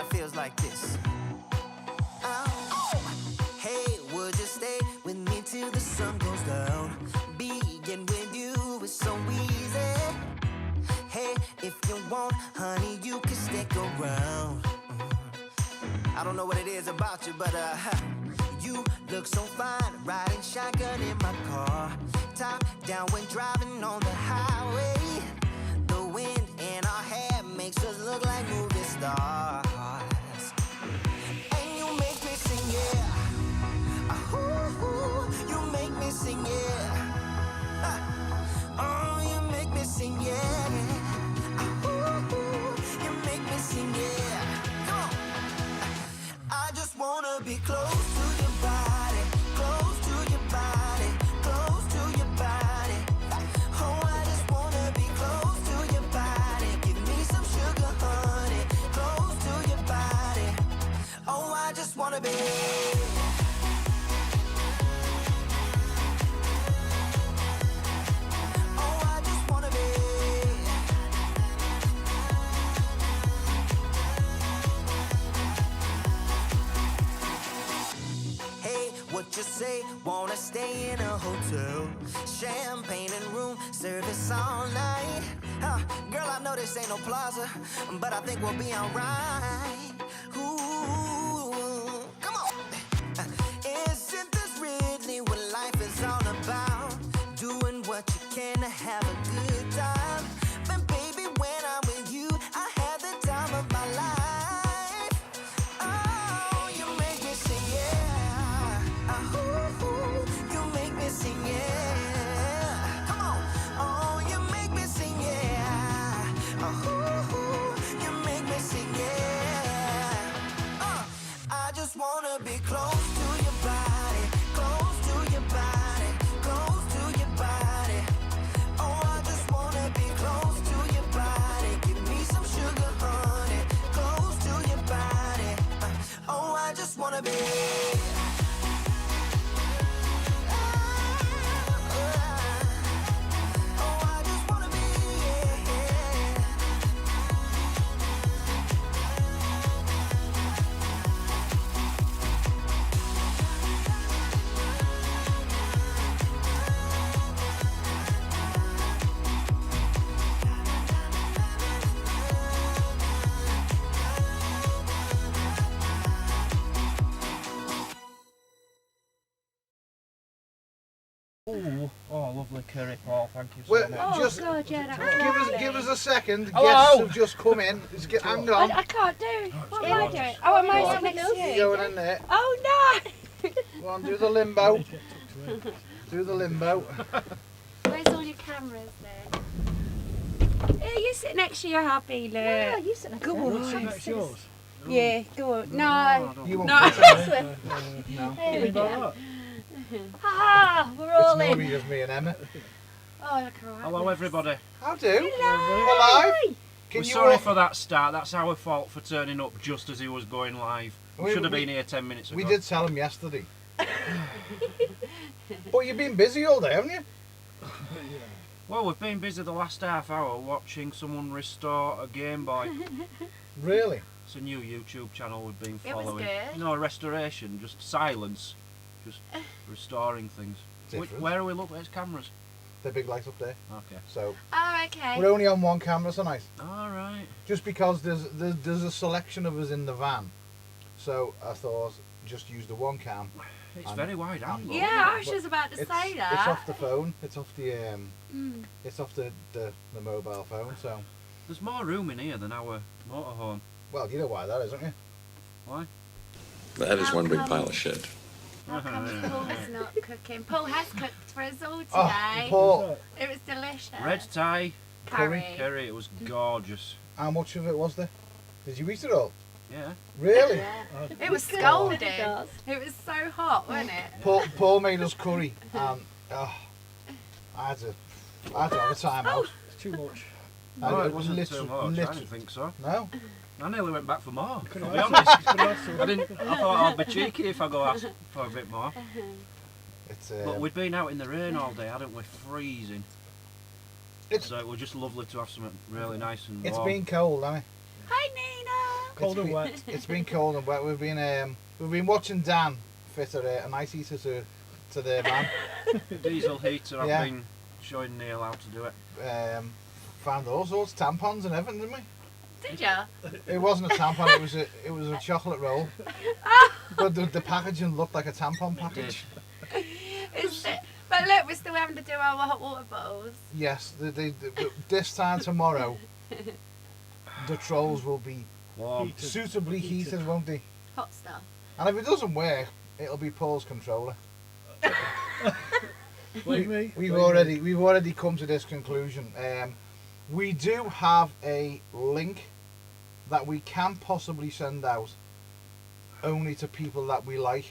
feels like this. Oh, hey, would you stay with me till the sun goes down? Being with you is so easy. Hey, if you want, honey, you can stick around. I don't know what it is about you, but you look so fine, riding shotgun in my car. Top down when driving on the highway. The wind in our hair makes us look like movie stars. And you make me sing, yeah. Ooh, you make me sing, yeah. Oh, you make me sing, yeah. Ooh, you make me sing, yeah. Come on. I just wanna be close to your body, close to your body, close to your body. Oh, I just wanna be close to your body. Give me some sugar, honey, close to your body. Oh, I just wanna be. Oh, I just wanna be. Hey, what you say? Wanna stay in a hotel? Champagne and room service all night. Girl, I know this ain't no plaza, but I think we'll be alright. Ooh, come on. Isn't this really what life is all about? Doing what you can to have a good time. But baby, when I'm with you, I have the time of my life. Oh, you make me sing, yeah. Ooh, you make me sing, yeah. Come on. Oh, you make me sing, yeah. Ooh, you make me sing, yeah. I just wanna be close to your body, close to your body, close to your body. Oh, I just wanna be close to your body. Give me some sugar, honey, close to your body. Oh, I just wanna be. Oh, I just wanna be, yeah. Ooh, oh, lovely curry, Paul. Thank you so Well, much. Oh, just God, yeah, that's give us a second. Hello. Guests have just come in. Hang on. I can't do. What am I doing? Oh, am I sitting next to You're you? going in there. Oh no! Go on, do the limbo. Do the limbo. Where's all your cameras then? Yeah, you sit next to your hubby, look. Yeah, you sit next to Go her. on. That's yours. Yeah, go on. No. You won't No. fit in. No. There we go. Hello Ah, we're all It's in. no of me and Emma. Oh, look alright. everybody. How do? Alive? Can We're you sorry walk- for that start. That's our fault for turning up just as he was going live. We should have been here 10 minutes ago. We did tell him yesterday. But you've been busy all day, haven't you? Well, we've been busy the last half hour watching someone restore a Game Boy. Really? It's a new YouTube channel we've been It was following. good. You know, restoration, just silence, just restoring things. Different. Where are we looking at his cameras? The big light up there. Okay. So Oh, okay. we're only on one camera tonight. All right. Just because there's a selection of us in the van. So I thought just use the one cam. It's And- very wide angle. Yeah, I was just about to It's say that. it's off the phone. It's off the Mm. it's off the mobile phone. So There's more room in here than our motorhome. well, you know why that is, don't you? Why? That is How one big come- pile of shit. How come Paul's not cooking? Paul has cooked for us all today. Oh, Paul, It was delicious. Red tie, curry. curry. It was gorgeous. how much of it was there? Did you eat it all? Yeah. Really? It was Good. scalding. It does. It was so hot, wasn't it? Paul made us curry, and I had to have a time out. It's too much. I- No, it it wasn't too literally- much. I literally- didn't think so. No, I nearly went back for more. To be honest, I thought I'd be cheeky if I go ask for a bit more. it's But we'd been out in the rain all day, hadn't we? Freezing. It's- So it was just lovely to have something really nice and it's warm. been cold, hasn't it? Hi, Nina. Cold and wet. It's been cold and wet. We've been watching Dan fit an ice heater to the van. Diesel heater, I've Yeah. been showing Neil how to do it. Found all sorts of tampons and everything, didn't we? Did ya? It wasn't a tampon. It was a chocolate roll. But the packaging looked like a tampon package. But look, we're still having to do our hot water bottles. Yes. This time tomorrow, the trolls will be Warm. suitably heated, won't they? Hot stuff. And if it doesn't work, it'll be Paul's controller. Blame me. We've Blame me. already come to this conclusion. We do have a link that we can possibly send out only to people that we like.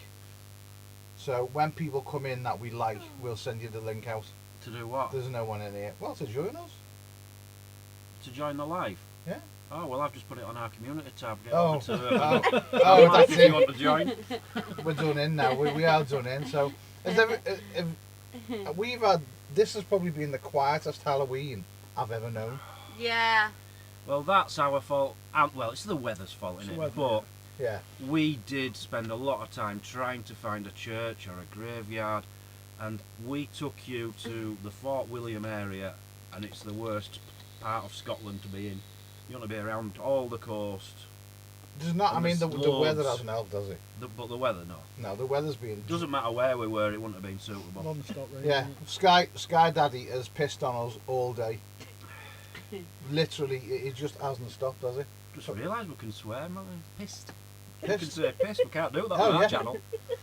So when people come in that we like, we'll send you the link out. To do what? There's no one in here. Well, to join us. To join the live? Yeah. Oh, well, I've just put it on our community tab. Get Oh, over to oh, Vanlife that's if you it. want to join. We're done in now. We are done in. So we've had. This has probably been the quietest Halloween I've ever known. Yeah. Well, that's our fault. Well, it's the weather's fault, isn't It's the it? weather, But Yeah. we did spend a lot of time trying to find a church or a graveyard, and we took you to the Fort William area, and it's the worst part of Scotland to be in. You want to be around all the coast, There's not. I And mean, the there's weather loads. hasn't helped, does it? but the weather, no. No, the weather's been. Doesn't matter where we were, it wouldn't have been suitable. Non-stop rain. Yeah, Sky Daddy has pissed on us all day. Literally, it just hasn't stopped, does it? Just realised we can swear, man. Pissed. We Pissed. can say piss, we can't do that Oh, on our yeah. channel.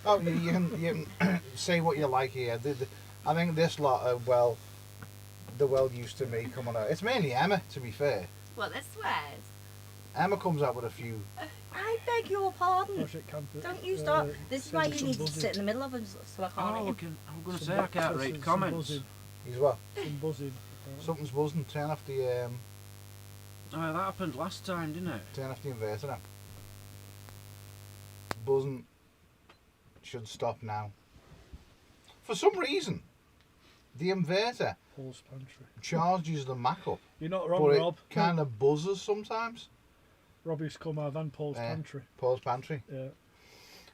Oh, you can say what you like here. I think this lot are they're well used to me coming out. It's mainly Emma, to be fair. What, the swears? Emma comes out with a few. I beg your pardon. Oh, shit, can't it? Don't you start. This is why send you some need to buzzing. sit in the middle of them so I can't Oh, hear. I'm going to say I can't read comments. Buzzing, He's well. some buzzing. Something's buzzing. Turn off the Oh, that happened last time, didn't it? inverter now. Buzzing should stop now. For some reason, the inverter Paul's pantry. charges the Mac up, You're not wrong, but Rob. it kind of buzzes sometimes. Robbie's come out and Paul's Yeah. pantry. Paul's pantry. Yeah. You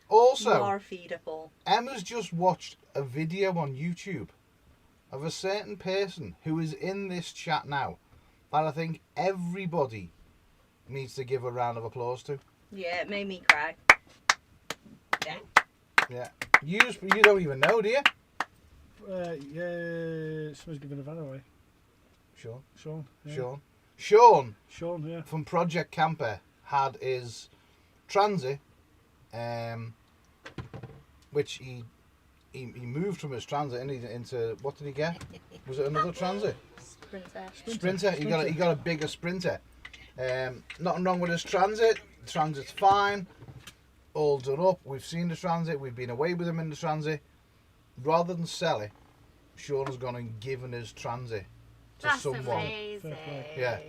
Also, are a feeder, Paul. Emma's just watched a video on YouTube of a certain person who is in this chat now that I think everybody needs to give a round of applause to. Yeah, it made me cry. Yeah. Yeah. You don't even know, do you? Yeah, someone's giving a van away. Sean. Sean. Yeah. Sean Sean, yeah. from Project Camper had his Transit, which he moved from his Transit into what did he get? Was it another Transit? Sprinter. Sprinter. He got a bigger Sprinter. Nothing wrong with his Transit. The Transit's fine. All done up. We've seen the Transit. We've been away with him in the Transit. Rather than sell it, Sean has gone and given his Transit to That's someone. amazing. Yeah.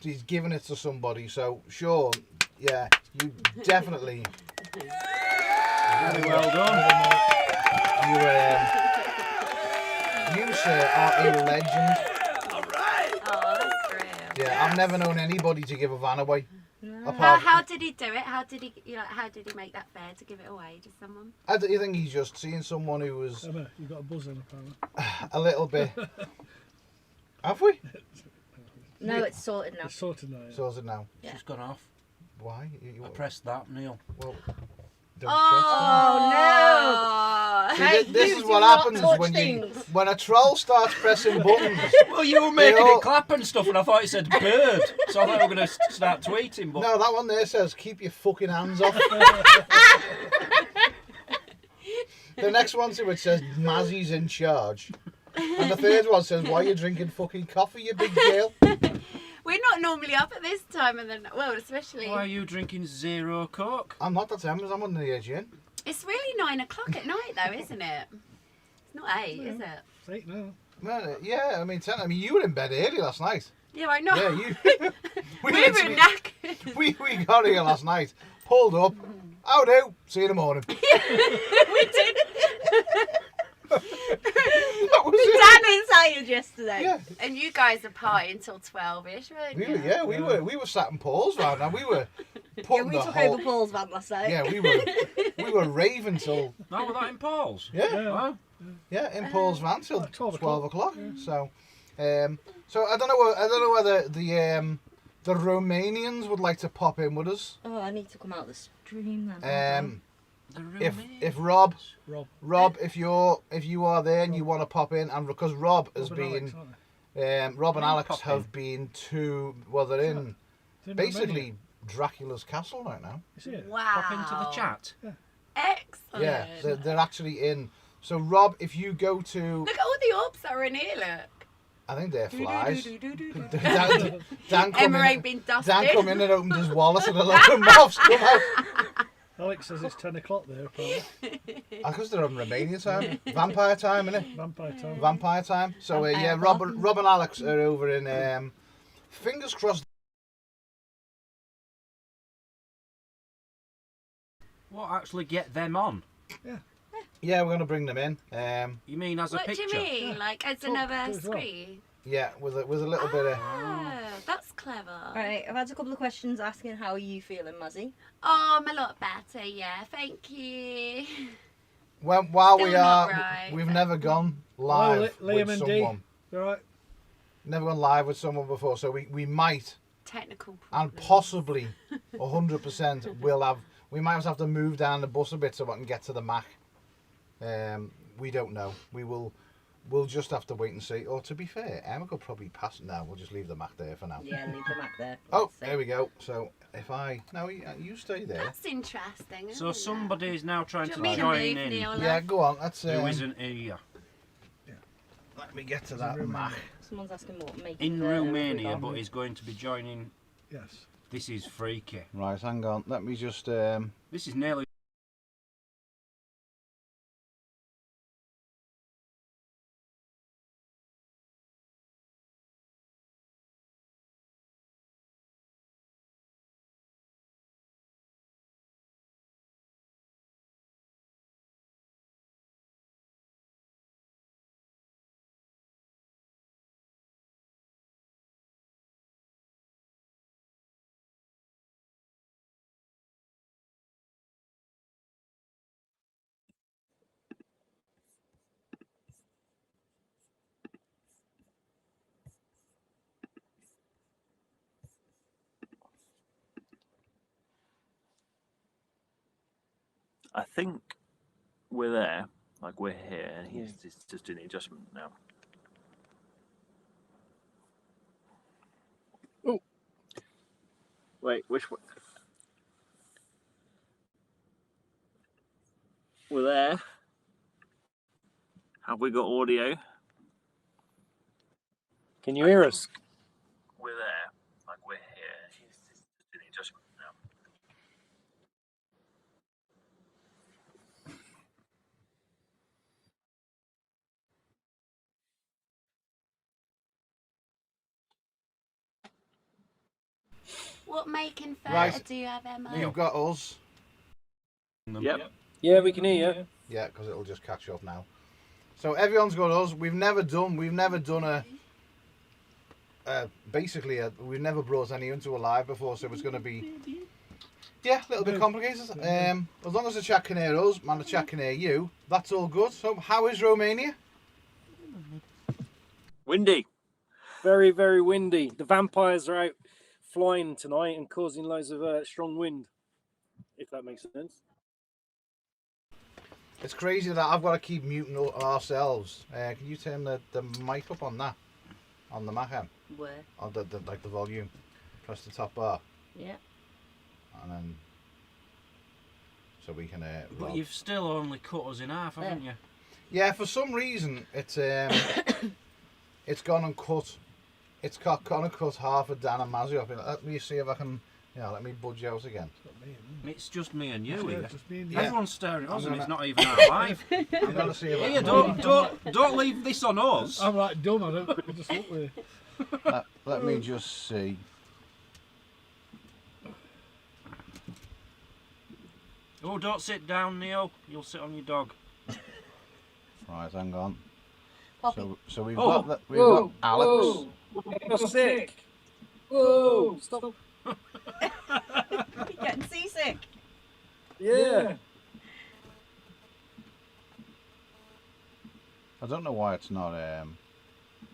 He's given it to somebody. So Sean, yeah, you definitely Very well done. you sir are a legend. Oh, that's brilliant. Yeah, I've never known anybody to give a van away. No. Apart How did he do it? How did he make that fair to give it away to someone? I think he's just seen someone who was Emma, you got a buzz in apparently. a little bit. Have we? No, it's sorted now. It's sorted now. Yeah. So is it now? Yeah. It's gone off. Why? I pressed that, Neil. Well, don't Oh, trust him. See, this is do what not happens touch when a troll starts pressing buttons. Well, you were making all- it clap and stuff, and I thought it said bird. So I thought we were going to start tweeting, but No, that one there says keep your fucking hands off. The next one to it says Mazzy's in charge. And the third one says, why are you drinking fucking coffee, you big girl? we're not normally up at this time of the night. Well, especially. why are you drinking zero Coke? I'm not, that's Emma's, I'm on the edge in. It's really 9 o'clock at night, though, isn't it? It's not 8, is it? It's 8 now. Man, yeah, I mean, you were in bed early last night. Yeah, I know. Yeah, you. we were literally- knackered. we got here last night, pulled up, how do? See you in the morning. we did. That was it. Dad inside yesterday. Yeah. And you guys are partying until 12ish, weren't you? We were sat in Paul's right now. We were putting we the took whole. over Paul's van last night. Yeah, we were raving till No, we're that in Paul's. yeah. Oh, Yeah, in Paul's van till Like 12 12 o'clock. So I don't know whether the Romanians would like to pop in with us. Oh, I need to come out the stream then. the If Rob, Rob. if you are there and you want to pop in, and because Rob has Rob and Alex, been, aren't Rob and They'll Alex pop have been to, well, they're in they? basically Dracula's castle right now. You see it? Wow. Pop into the chat. Excellent. Yeah, they're actually in. So Rob, if you go to, Look at all the orbs that are in here, look. I think they're flies. Do-do-do-do-do-do. Dan come Emma ain't in. been dusted. Dan come in and opened his wallet and a load of moths come out. Alex says it's 10 o'clock there, apparently. Because they're on Romania time, vampire time, innit? Vampire time. Vampire time. So yeah, Vampire Rob and Alex are over in. Fingers crossed. What actually get them on? Yeah, we're gonna bring them in. You mean as a What picture? do you mean? Like as Talk another as well. screen? Yeah, with a little bit of. Oh, that's clever. Right, I've had a couple of questions asking how are you feeling, Muzzy? Oh, I'm a lot better, yeah. Thank you. Well, while Still we not are, right, we've but- never gone live Liam with and Dee. someone. You alright? Never gone live with someone before, so we might Technical and problems. possibly 100% will have. We might have to move down the bus a bit so I can get to the Mac. We don't know. We'll just have to wait and see. Or to be fair, Emma could probably pass. No, we'll just leave the Mac there for now. Yeah, leave the Mac there. Oh, Let's see. there we go. So if I no, you stay there. That's interesting. Isn't So it? somebody is now trying Do to you want me join to move, in. Neil? Yeah, go on. Let's Who isn't here? let me get to that Mac. Someone's asking what making In the Romania, rhubarb. but he's going to be joining. Yes. This is freaky. Right, hang on. Let me just. This is nearly. I think we're there, like we're here, and he's just doing the adjustment now. Oh. Wait, which one? We're there. Have we got audio? Can you hear us? We're there, like we're here. He's just doing the adjustment now. What making theatre Right. do you have, Emma? You've got us. Yep. Yeah, we can hear you. Yeah, because it'll just catch up now. So everyone's got us. We've never done we've never brought anyone to a live before, so it's going to be a little bit complicated. As long as the chat can hear us, and the chat can hear you, that's all good. So how is Romania? Windy. Very, very windy. The vampires are out flying tonight and causing loads of strong wind, if that makes sense. It's crazy that I've got to keep muting ourselves. Can you turn the mic up on that? On the Mac? Where? On the volume. Press the top bar. Yeah. And then so we can But Rob. you've still only cut us in half, haven't you? Yeah, for some reason it's it's gone and cut. It's gone and cut half of Dan and Mazzy off. Let me see if I can. Let me budge out again. It's just me and you Yeah, here. just me and Yeah. Everyone's staring at us, and I'm it's gonna- not even our life. I'm gonna see if I Here, can. don't leave this on us. I'm like dumb, I don't I just look there. Let me just see. Oh, don't sit down, Neil. You'll sit on your dog. Right, hang on. Poppy. So we've Oh. got got Alex. You're sick. Whoa! Stop. Getting sick. Yeah. I don't know why it's not.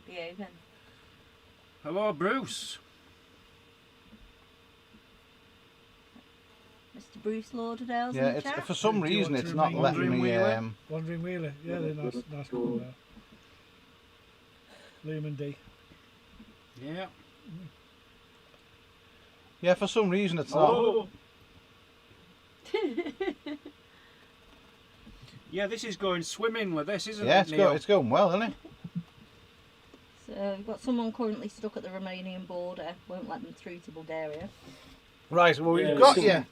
Be open. Hello, Bruce. Mr. Bruce Lauderdale's Yeah, in the it's chat. for some Do you reason want to it's not remain letting me. Wandering Wandering Wheeler. Yeah, they're nice couple there. Liam and Dee. Yeah. Yeah, for some reason it's not. Yeah, this is going swimmingly, this, isn't Yeah, it, Neil? it's going well, isn't it? So we've got someone currently stuck at the Romanian border. Won't let them through to Bulgaria. Right. Well, we've Yeah, got some- you.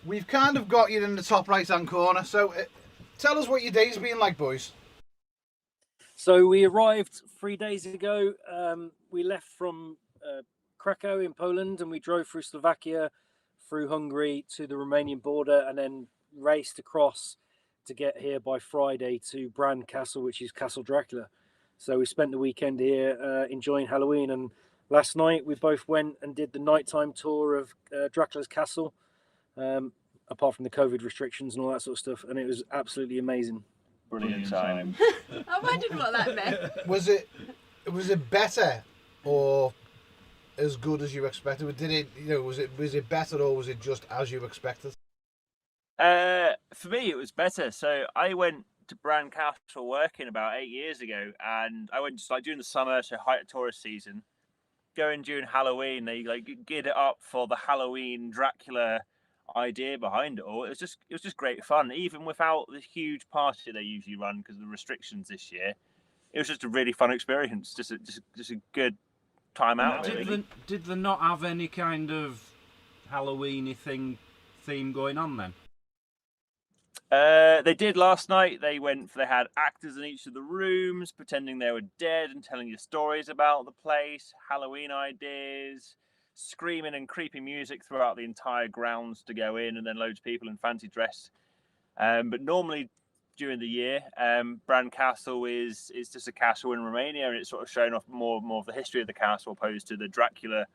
We've kind of got you in the top right-hand corner. So, tell us what your day's been like, boys. So we arrived 3 days ago. We left from Krakow in Poland, and we drove through Slovakia, through Hungary to the Romanian border, and then raced across to get here by Friday to Bran Castle, which is Castle Dracula. So we spent the weekend here enjoying Halloween, and last night we both went and did the nighttime tour of Dracula's castle, apart from the COVID restrictions and all that sort of stuff, and it was absolutely amazing. Brilliant time. I wondered what that meant. Was it better or as good as you expected? Did it, was it better or was it just as you expected? For me, it was better. So I went to Bran Castle working about 8 years ago, and I went just like during the summer, so height of tourist season. Going during Halloween, they like geared it up for the Halloween Dracula idea behind it all. It was just great fun, even without the huge party they usually run because of the restrictions this year. It was just a really fun experience, just a good time out. Really. Did they not have any kind of Halloweeny theme going on then? They did last night. They had actors in each of the rooms pretending they were dead and telling you stories about the place, Halloween ideas, screaming and creepy music throughout the entire grounds to go in, and then loads of people in fancy dress. But normally during the year, Bran Castle is just a castle in Romania, and it's sort of showing off more of the history of the castle opposed to the Dracula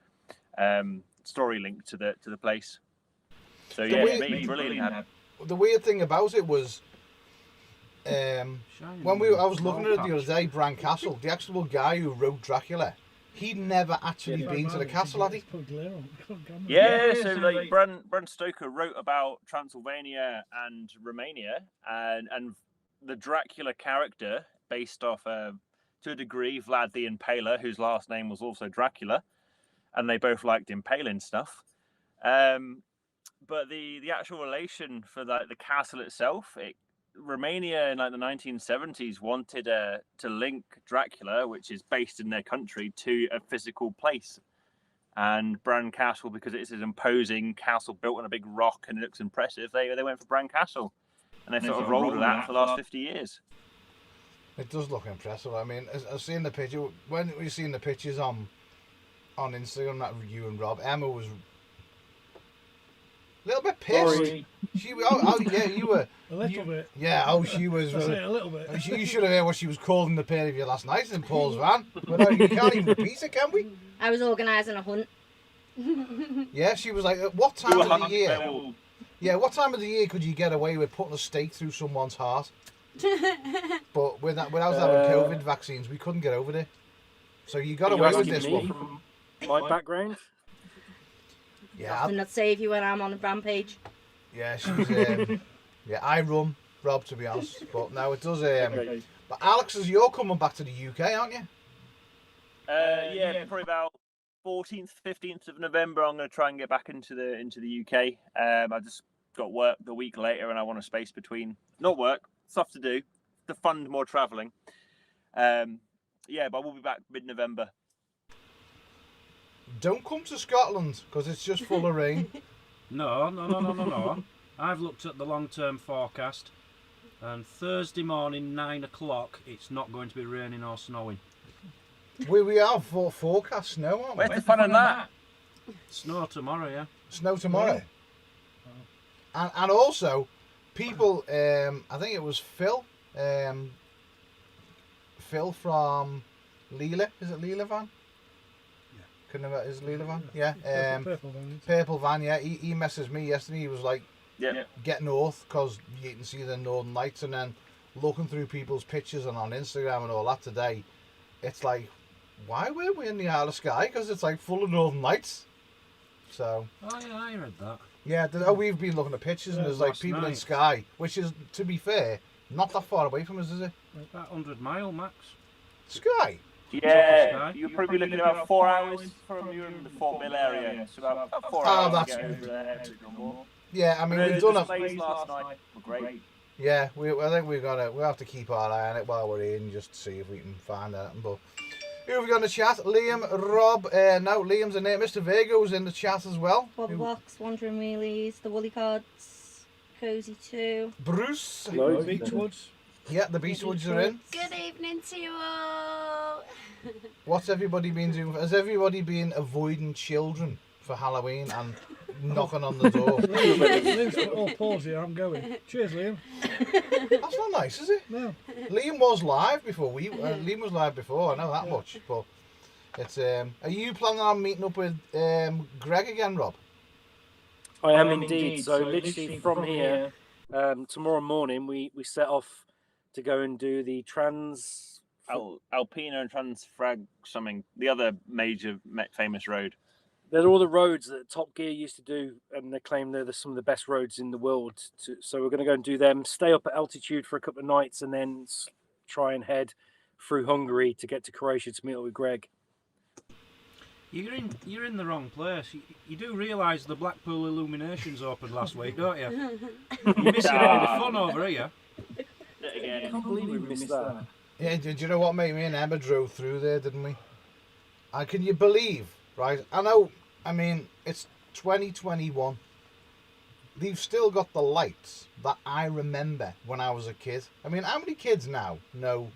story link to the place. So yeah, it made me brilliant. The weird thing about it was when I was looking at it the other day, Bran Castle, the actual guy who wrote Dracula, he'd never actually been to the castle, had he? Yeah, so like Bram Stoker wrote about Transylvania and Romania, and the Dracula character based off to a degree Vlad the Impaler, whose last name was also Dracula, and they both liked impaling stuff. But the actual relation for the castle itself, Romania in like the 1970s wanted to link Dracula, which is based in their country, to a physical place. And Bran Castle, because it's an imposing castle built on a big rock and it looks impressive, they went for Bran Castle. And they sort of rolled with that for the last 50 years. It does look impressive. I mean, I've seen the picture. When we've seen the pictures on Instagram, that you and Rob, Emma was a little bit pissed. Sorry. Yeah, you were. A little bit. Yeah, she was. That's it, a little bit. You should have heard what she was calling the pair of you last night in Paul's van. But you can't even repeat it, can we? I was organising a hunt. Yeah, she was like, what time of the year? Yeah, what time of the year could you get away with putting a stake through someone's heart? But without having COVID vaccines, we couldn't get over there. So you got away with this one. From my background. Yeah, Nothing that save you when I'm on a rampage. yeah, she's. Yeah, I run Rob, to be honest. But no, it does. But Alex, you're coming back to the UK, aren't you? Yeah, probably about 14th, 15th of November. I'm going to try and get back into the UK. I just got work the week later, and I want a space between not work, stuff to do, to fund more travelling. Yeah, but we'll be back mid-November. Don't come to Scotland because it's just full of rain. No. I've looked at the long-term forecast, and Thursday morning, 9 o'clock, it's not going to be raining or snowing. We are for forecast snow, aren't we? Where's the fun in that? Snow tomorrow, yeah. Snow tomorrow. And also, people, I think it was Phil from Leela. Is it Leela Van? Is Lee the van? Yeah. Purple van. Purple van, yeah. He messaged me yesterday. He was like, Yeah. get north because you can see the northern lights. And then looking through people's pictures and on Instagram and all that today, it's like, why were we in the Isle of Skye? Because it's like full of northern lights. So. Oh yeah, I read that. Yeah, we've been looking at pictures and there's like last people in night. Skye, which is, to be fair, not that far away from us, is it? About 100 mile max. Yeah, Top of Skye. you're probably looking at about 4 hours from you in the Fort Mill area. So about 4 hours that's to get over there. or more. Yeah, I mean, But we've the done it. displays last night were great. Yeah, I think we'll have to keep our eye on it while we're in, just to see if we can find out. But who have we got in the chat? Liam, Rob, no, Liam's in there. Mr. Virgo's in the chat as well. Bobby Box, Wandering Wheelies, the Woolly Cards, Cozy 2. Bruce. Hello. Beachwoods. Yeah, the Beastwoods are in. Good evening to you all. What's everybody been doing? Has everybody been avoiding children for Halloween and knocking on the door? Liam's got all pause here. I'm going. Cheers, Liam. That's not nice, is it? No. Liam was live before. Liam was live before. I know that much. But it's. Are you planning on meeting up with Greg again, Rob? I am indeed. So literally from here, tomorrow morning we set off to go and do the Alpina and Transfrag something, the other major famous road. They're all the roads that Top Gear used to do, and they claim they're some of the best roads in the world. So we're going to go and do them, stay up at altitude for a couple of nights, and then try and head through Hungary to get to Croatia to meet up with Greg. You're in the wrong place. You do realise the Blackpool Illuminations opened last week, don't you? You're missing all the fun over here. I can't believe we missed that. Yeah, did you know what, mate? Me and Emma drove through there, didn't we? And can you believe, right? I mean, it's 2021. They've still got the lights that I remember when I was a kid. I mean, how many kids now know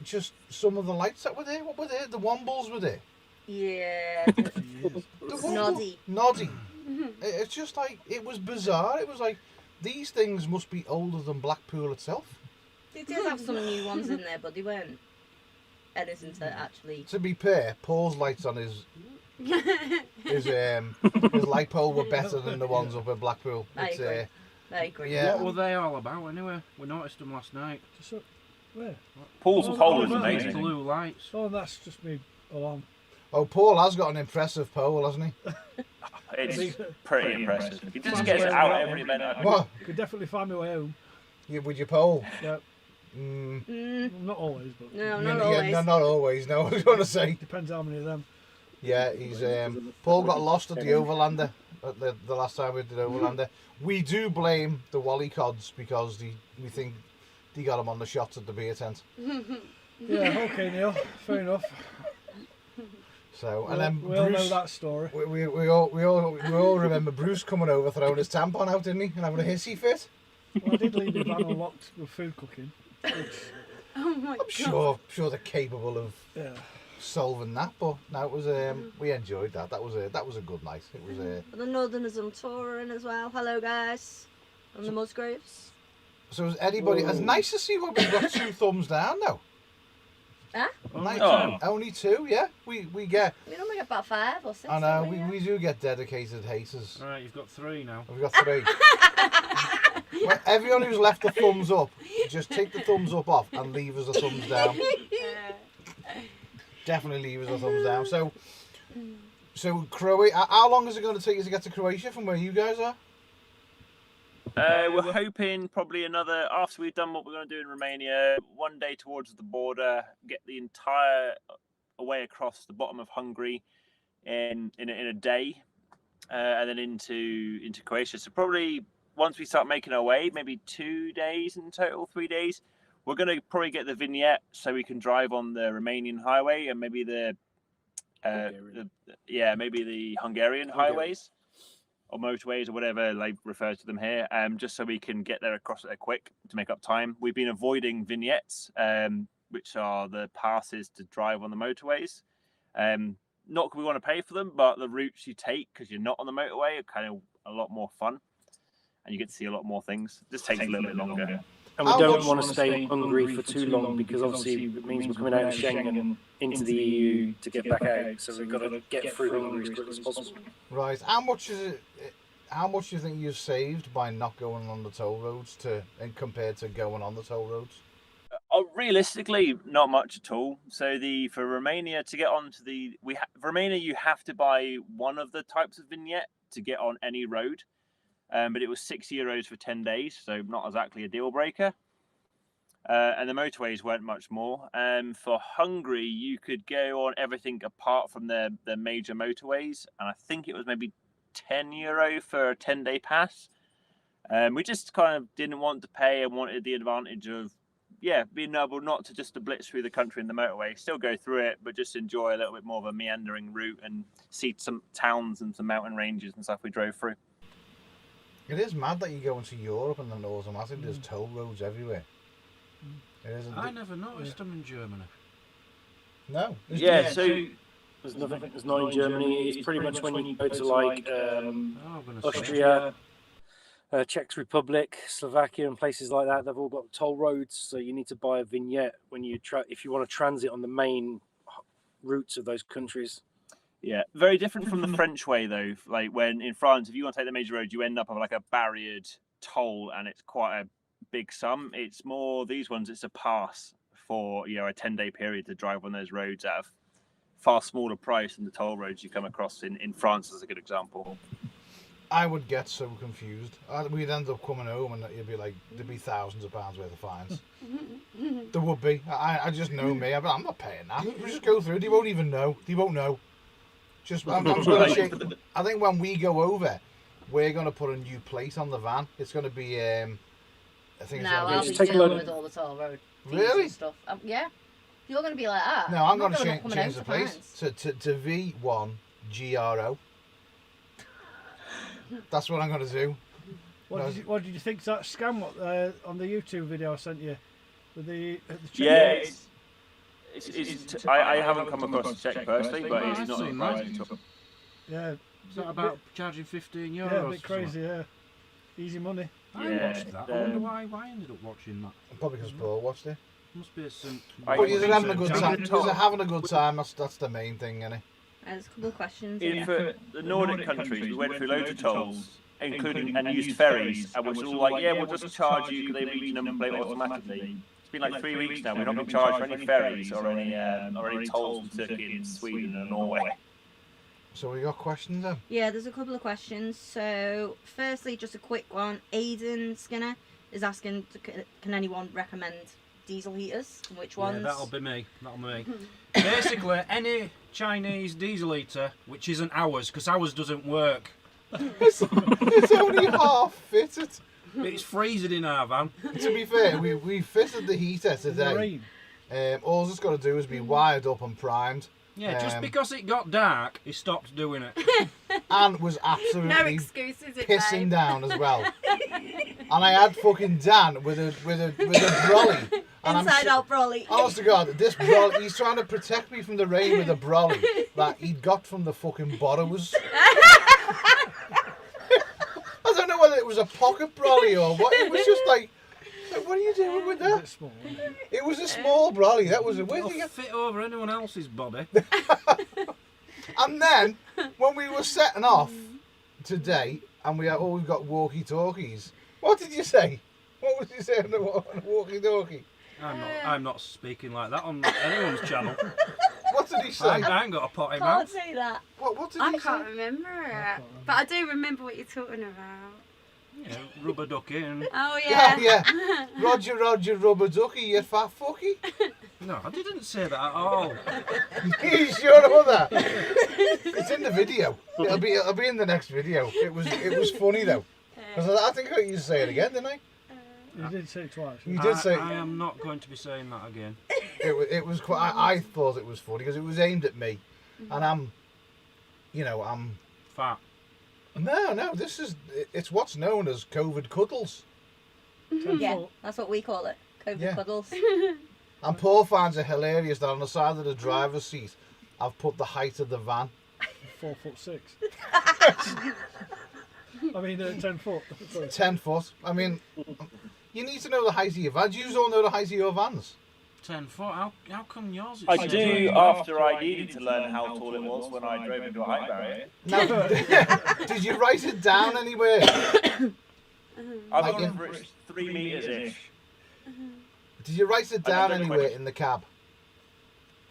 just some of the lights that were there? What were there? The Wombles were there. Yeah. Noddy. Noddy. It's just like, it was bizarre. It was like, these things must be older than Blackpool itself. They did have some new ones in there, but they weren't anything to actually. To be fair, Paul's lights on his light pole were better than the ones up at Blackpool. I agree. Yeah. What were they all about anyway? We noticed them last night. Where? Paul's pole is well, amazing. Blue lights. Oh, that's just me alarm. Oh, Paul has got an impressive pole, hasn't he? It's pretty impressive. He just gets it out every minute. What? Could definitely find my way home. With your pole? Yeah. Not always, but No, not always. No, not always. No, I was going to say. depends how many of them. Yeah, he's Paul got lost at the Overlander at the last time we did Overlander. We do blame the Wally Cods because we think they got him on the shots at the beer tent. Yeah, okay, Neil. Fair enough. So and then we all Bruce, know that story. We all remember Bruce coming over, throwing his tampon out, didn't he, and having a hissy fit. Well, I did leave the van unlocked with food cooking. Oh my I'm sure they're capable of Yeah. solving that, but no, it was we enjoyed that. That was a good night. It was The Northerners on tour are in as well. Hello, guys. And the Musgraves. So is anybody? It's nice to see what we've got 2 thumbs down now. Huh? Only 2, yeah. We get. We normally get about 5 or 6. I know we do get dedicated haters. Right, you've got 3 now. We've got 3. Well, everyone who's left a thumbs up, just take the thumbs up off and leave us a thumbs down. Definitely leave us a thumbs down. So Croatia. How long is it going to take you to get to Croatia from where you guys are? We're hoping probably another, after we've done what we're going to do in Romania, one day towards the border, get the entire way across the bottom of Hungary in a day, and then into Croatia. So probably once we start making our way, maybe 2 days in total, 3 days, we're going to probably get the vignette so we can drive on the Romanian highway and maybe the Hungarian highways. Or motorways or whatever they refer to them here, just so we can get there across there quick to make up time. We've been avoiding vignettes, which are the passes to drive on the motorways. Not because we want to pay for them, but the routes you take because you're not on the motorway are kind of a lot more fun, and you get to see a lot more things. It just takes a little bit longer. And we How don't much- want to stay in Hungary for too long because obviously it means we're coming out of Schengen into the EU to get back out. So we've got to get through Hungary as quick as possible. Right. How much is it? How much do you think you've saved by not going on the toll roads and compared to going on the toll roads? Realistically, not much at all. So for Romania to get onto Romania, you have to buy one of the types of vignette to get on any road. But it was €6 for 10 days, so not exactly a deal breaker. And the motorways weren't much more. For Hungary, you could go on everything apart from the major motorways, and I think it was maybe €10 for a 10-day pass. We just kind of didn't want to pay and wanted the advantage of being able not to just to blitz through the country in the motorway, still go through it, but just enjoy a little bit more of a meandering route and see some towns and some mountain ranges and stuff we drove through. It is mad that you go into Europe and then automatically there's toll roads everywhere. It isn't. I never noticed them in Germany. No. So there's nothing. There's not in Germany. It's pretty much when you go to like Austria, Czech Republic, Slovakia, and places like that. They've all got toll roads, so you need to buy a vignette when you if you want to transit on the main routes of those countries. Yeah, very different from the French way though. Like when in France, if you want to take the major road, you end up on like a barriered toll, and it's quite a big sum. It's more these ones. It's a pass for a 10-day period to drive on those roads at a far smaller price than the toll roads you come across in France, as a good example. I would get so confused. We'd end up coming home and you'd be like, there'd be thousands of pounds worth of fines. There would be. I just know me. I'm not paying that. We just go through. They won't even know. They won't know. Just I'm going to say, I think when we go over, we're going to put a new plate on the van. It's going to be I think No, it's I'll going be to dealing with all the toll road fees Really? and stuff. Yeah. You're going to be like that. No, I'm going to not change coming home the to plate fines. to V1 GRO. That's what I'm going to do. What did you think of that scam on the YouTube video I sent you? With the Yeah, I haven't come across the check personally, but it's I've not seen that. surprising. Yeah. Is that about charging €15? Yeah, a bit crazy, yeah. Easy money. I watched that. I wonder why I ended up watching that. Probably because Paul watched it. Must be some. But you're having a good time. You're having a good time. That's the main thing, isn't it? There's a couple of questions. For the Nordic countries, we went through loads of tolls, including and used ferries, and which was all like, we'll just charge you because they read your number plate automatically. It's been like 3 weeks now. We've not been charged for any ferries or any tolls from Turkey and Sweden and Norway. So we got questions then? Yeah, there's a couple of questions. So, firstly, just a quick one. Aidan Skinner is asking, can anyone recommend diesel heaters? And which ones? Yeah, that'll be me. Basically, any Chinese diesel heater, which isn't ours, because ours doesn't work. It's only half fitted. It's freezing in our van. To be fair, we fitted the heater today. All it's got to do is be wired up and primed. Yeah, just because it got dark, he stopped doing it. And was absolutely No excuses, pissing down as well. And I had fucking Dan with a brolly. And Inside out brolly. Honest to God, this brolly, he's trying to protect me from the rain with a brolly that he'd got from the fucking borrowers. I don't know whether it was a pocket brolly or what. It was just like, what are you doing with that? It was a small brolly. That was a It'll fit over anyone else's body. And then when we were setting off today, and we've got walkie-talkies. What did you say? What was you saying on the walkie-talkie? I'm not speaking like that on anyone's channel. What did he say? I ain't got a potty Can't mouth. say that. What did I he can't say? remember it, but I do remember what you're talking about. Yeah, rubber ducking. Oh Yeah, yeah. yeah. Roger, rubber ducky, you fat fucky. No, I didn't say that at all. You sure about that? It's in the video. It'll be in the next video. It was funny though. 'Cause I think I used to say it again, didn't I? You did say it twice. You did say. I am not going to be saying that again. It was quite. I thought it was funny because it was aimed at me, and I'm Fat. No. It's what's known as COVID cuddles. Yeah, that's what we call it. COVID Yeah. cuddles. And Paul finds it hilarious that on the side of the driver's seat, I've put the height of the van. 4'6". I mean, 10 foot. Sorry. 10 foot. I mean, You need to know the height of your vans. You don't know the height of your vans. 10 foot. How come yours is I 10 do foot? after I needed to learn how tall it was when I drove into a height barrier. Now, did you write it down anywhere? I've Like gone in- for 3 meters ish. Did you write it I down don't know anywhere which- in the cab?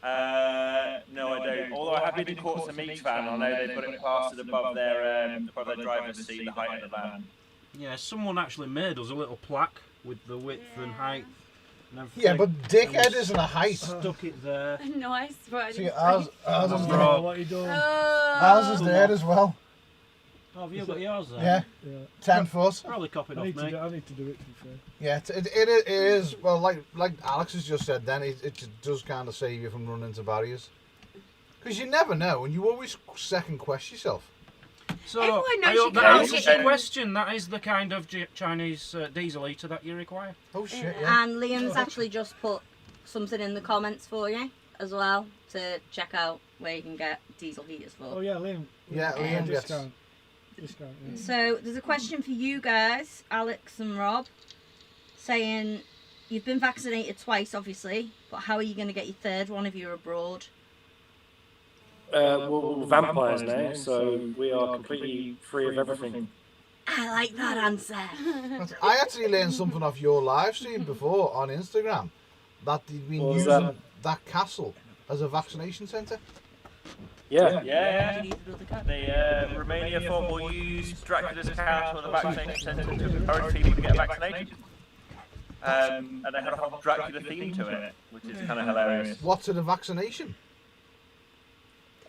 No, I don't. Although I have been in courts of each van, I know they've got it plastered above their driver's seat, the height of the van. Yeah, someone actually made us a little plaque with the width and height. And everything. Yeah, but dickhead And we isn't a height. Stuck it there. Nice. Right. See, ours is Bro. there. What are you doing? Ours is there as well. Oh, have you got yours there? Yeah, Yeah. 10 foot. Probably copied I off need, me. I need to do it, to be fair. Yeah, it is. Well, like Alex has just said, then it does kind of save you from running into barriers. Because you never know, and you always second question yourself. So, Everyone knows I you hope that can't answers get your in. question. That is the kind of Chinese diesel heater that you require. Oh shit! Yeah. And Liam's actually just put something in the comments for you as well to check out where you can get diesel heaters for. Oh, yeah, Liam. Yeah, Liam gets. Discount. Discount, yeah. So there's a question for you guys, Alex and Rob, saying you've been vaccinated twice, obviously, but how are you going to get your third one if you're abroad? We're vampires now, so we are completely free of everything. I like that answer. I actually learned something off your live stream before on Instagram that they've been What was using that castle as a vaccination centre. Yeah. Yeah, the Romania form will use Dracula's castle as a vaccination centre to encourage people to get vaccinated. And they had a whole Dracula theme to it, which is kind of hilarious. What's a vaccination?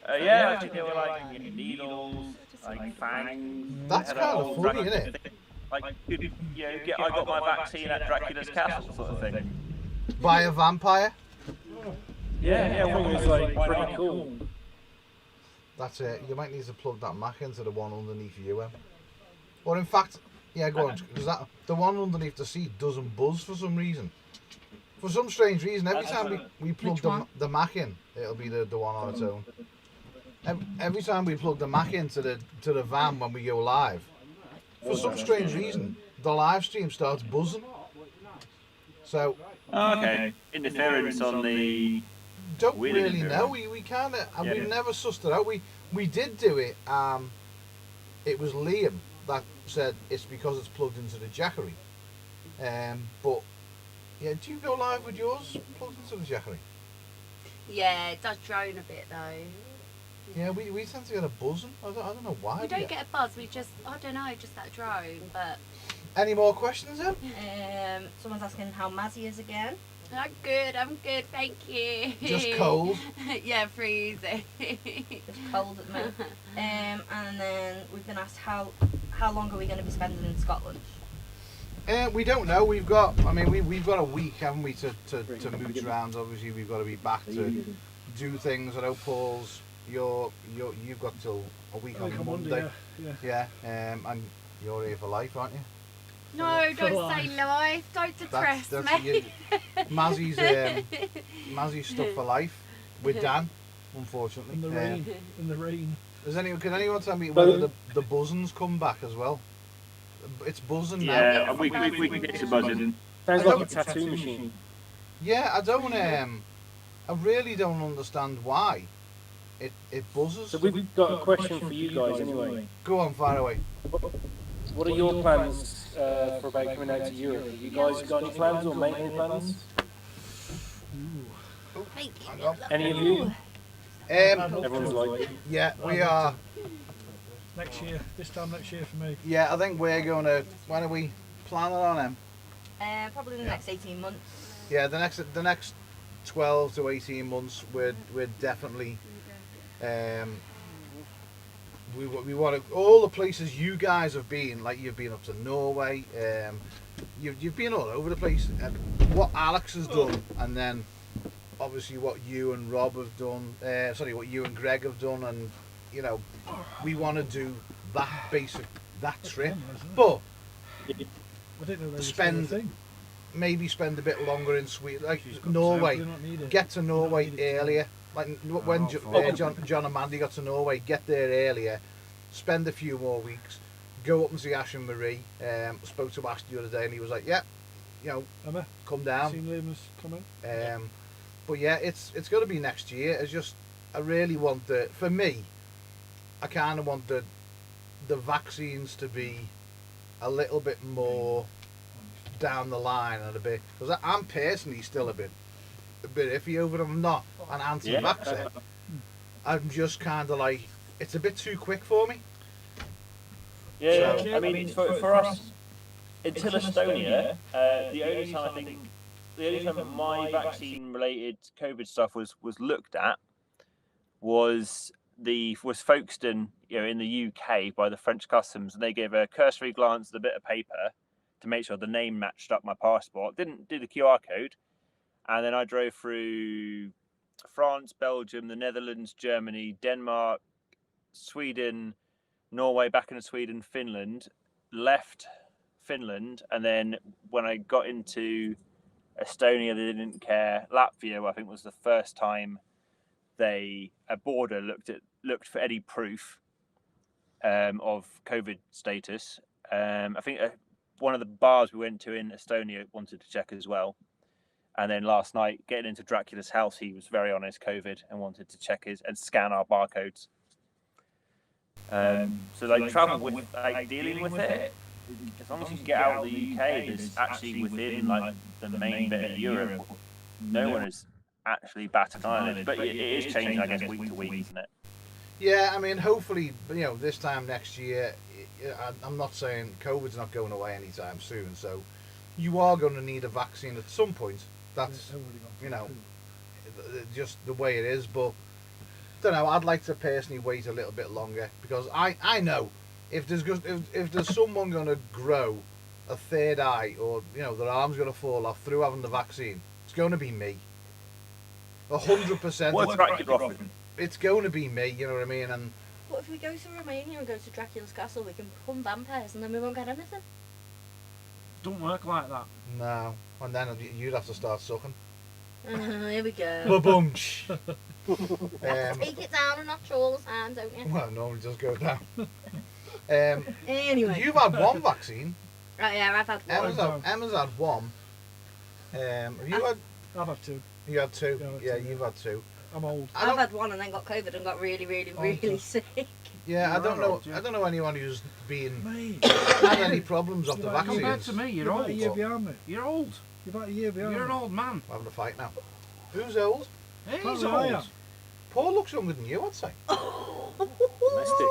Yeah, I think they were like needles, like fangs. That's They had a kind of whole funny, Dracula isn't it? thing. Like, I got my vaccine at Dracula's castle, sort of thing. By a vampire? Yeah, I think it was like pretty cool. That's it. You might need to plug that Mac into the one underneath you, or in fact, yeah, go on, because that the one underneath the seat doesn't buzz for some reason. For some strange reason, every time we plug the Mac in, it'll be the one on its own. Every time we plug the Mac into the van when we go live, for some strange reason, the live stream starts buzzing. So, Okay. Interference on the. don't We really didn't do know. it. We kind of, Yeah, we've yeah. never sussed it out. We did do it. It was Liam that said it's because it's plugged into the Jackery. But yeah, do you go live with yours plugged into the Jackery? Yeah, it does drone a bit though. Yeah, we tend to get a buzzing. I don't know why. We don't get a buzz. We just, I don't know, just that drone. But Any more questions then? Someone's asking how Mazzy is again. I'm good, thank you. Just cold. Yeah, freezing. It's cold at the moment. And then we've been asked how long are we going to be spending in Scotland? We don't know. We've got a week, haven't we, to mooch around. Obviously, we've got to be back to do things. I know Paul's. You've got till a week I think on I'm under, Monday. yeah. Yeah. And you're here for life, aren't you? No, For don't life. say life. Don't depress That's me. Mazzy's stuck for life with Dan, unfortunately. In the rain. In the rain. Can anyone tell me whether the buzzings come back as well? It's buzzing now. Yeah, we can get some buzzing. Sounds I like a don't- tattoo machine. Yeah, I don't. I really don't understand why it buzzes. So we've got a question for you guys anyway. Go on, fire away. What are your plans for about coming out to Europe? Have you guys got any plans or make any plans? Hang on. Any of you? Everyone's like, Yeah, we are. Next year. This time next year for me. Yeah, I think we're going to. When are we planning on them? Probably the next 18 months. Yeah, the next 12 to 18 months, we're definitely. We want to, all the places you guys have been, like you've been up to Norway, you've been all over the place. And what Alex has done, and then obviously what you and Rob have done, what you and Greg have done, and we want to do that trip, but I didn't know there was Spend- such a thing. maybe spend a bit longer in Sweden, like She's got Norway. to, do not need it. Get to You Norway don't need it. earlier. Like when Oh, John and Mandy got to Norway, get there earlier, spend a few more weeks, go up and see Ash and Marie. Spoke to Ash the other day and he was like, yeah, Emma, come down. seen Liam's comment? But yeah, it's got to be next year. It's just I really want for me, I kind of want the vaccines to be a little bit more down the line and a bit, because I'm personally still a bit iffy over them. I'm not an anti-vaxxer. I'm just kind of like, it's a bit too quick for me. Yeah, So- I mean, for us, until Estonia, the only time my vaccine-related COVID stuff was looked at was Folkestone, in the UK by the French customs, and they gave a cursory glance at a bit of paper to make sure the name matched up my passport. Didn't do the QR code, and then I drove through France, Belgium, the Netherlands, Germany, Denmark, Sweden, Norway, back into Sweden, Finland, left Finland, and then when I got into Estonia, they didn't care. Latvia, I think, was the first time a border looked for any proof of COVID status. I think one of the bars we went to in Estonia wanted to check as well. And then last night, getting into Dracula's house, he was very honest COVID and wanted to check and scan our barcodes. So travel with, dealing with it, as long as you can get out of the UK, there's actually within the main bit of Europe, no one has actually batted an eyelid. But it is changing, I guess, week to week, isn't it? Yeah, I mean, hopefully, this time next year, I'm not saying COVID's not going away anytime soon, so you are going to need a vaccine at some point. That's, just the way it is, but I don't know, I'd like to personally wait a little bit longer, because I know if there's someone going to grow a third eye, or, their arm's going to fall off through having the vaccine, it's going to be me. 100%. What's right, it's going to be me, you know what I mean? And What if we go to Romania and go to Dracula's castle? We can become vampires and then we won't get anything. Don't work like that. no, and then you'd have to start sucking. Here we go. Ba-boom-sh. Take it down a notch all the time, don't you? Well, normally just go down. Anyway. You've had one vaccine. Right, yeah, I've had one. Emma's had one. Have you had? I've had two. You had two. Yeah, I've had Yeah, two, you've had two. I'm old. I've had one and then got COVID and got really, really, really sick. Yeah, You're old, I don't know anyone who's been Mate, had any problems off the You're about vaccines. Compared to me, you're about old. a year behind me. You're old. You're about a year behind You're me. an old man. We're having a fight now. Who's old? He's Apparently I am. old. Paul looks younger than you, I'd say. Domestic.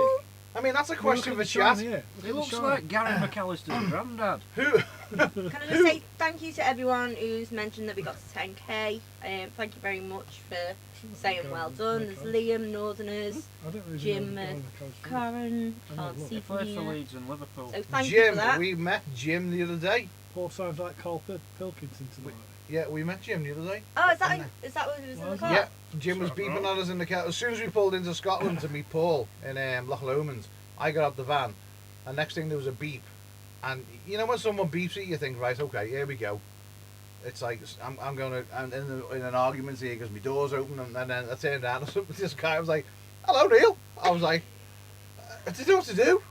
I mean, that's a Look question at for the shine chat. here. He Look looks at the like shine. Gary McAllister's granddad. Who? Can I just say thank you to everyone who's mentioned that we got to 10k. Thank you very much for saying well done. There's Liam, Northerners, I don't really Jim, know the coast. Karen, I know, can't look. see He from played for here. Leeds and Liverpool. So thank you Jim, for that. we met Jim the other day. Paul sounds like Carl Pilkington tonight. Yeah, we met Jim the other day. Oh, is that what it was in the car? Yeah, Jim was beeping at us in the car. As soon as we pulled into Scotland to meet Paul in Loch Lomond, I got out the van, and next thing there was a beep. And you know when someone beeps at you, you think, right, okay, here we go. It's like, I'm going to, and in an argument here, because my door's open, and then I turned around, and this guy was like, hello, Neil. I was like, I didn't know what to do.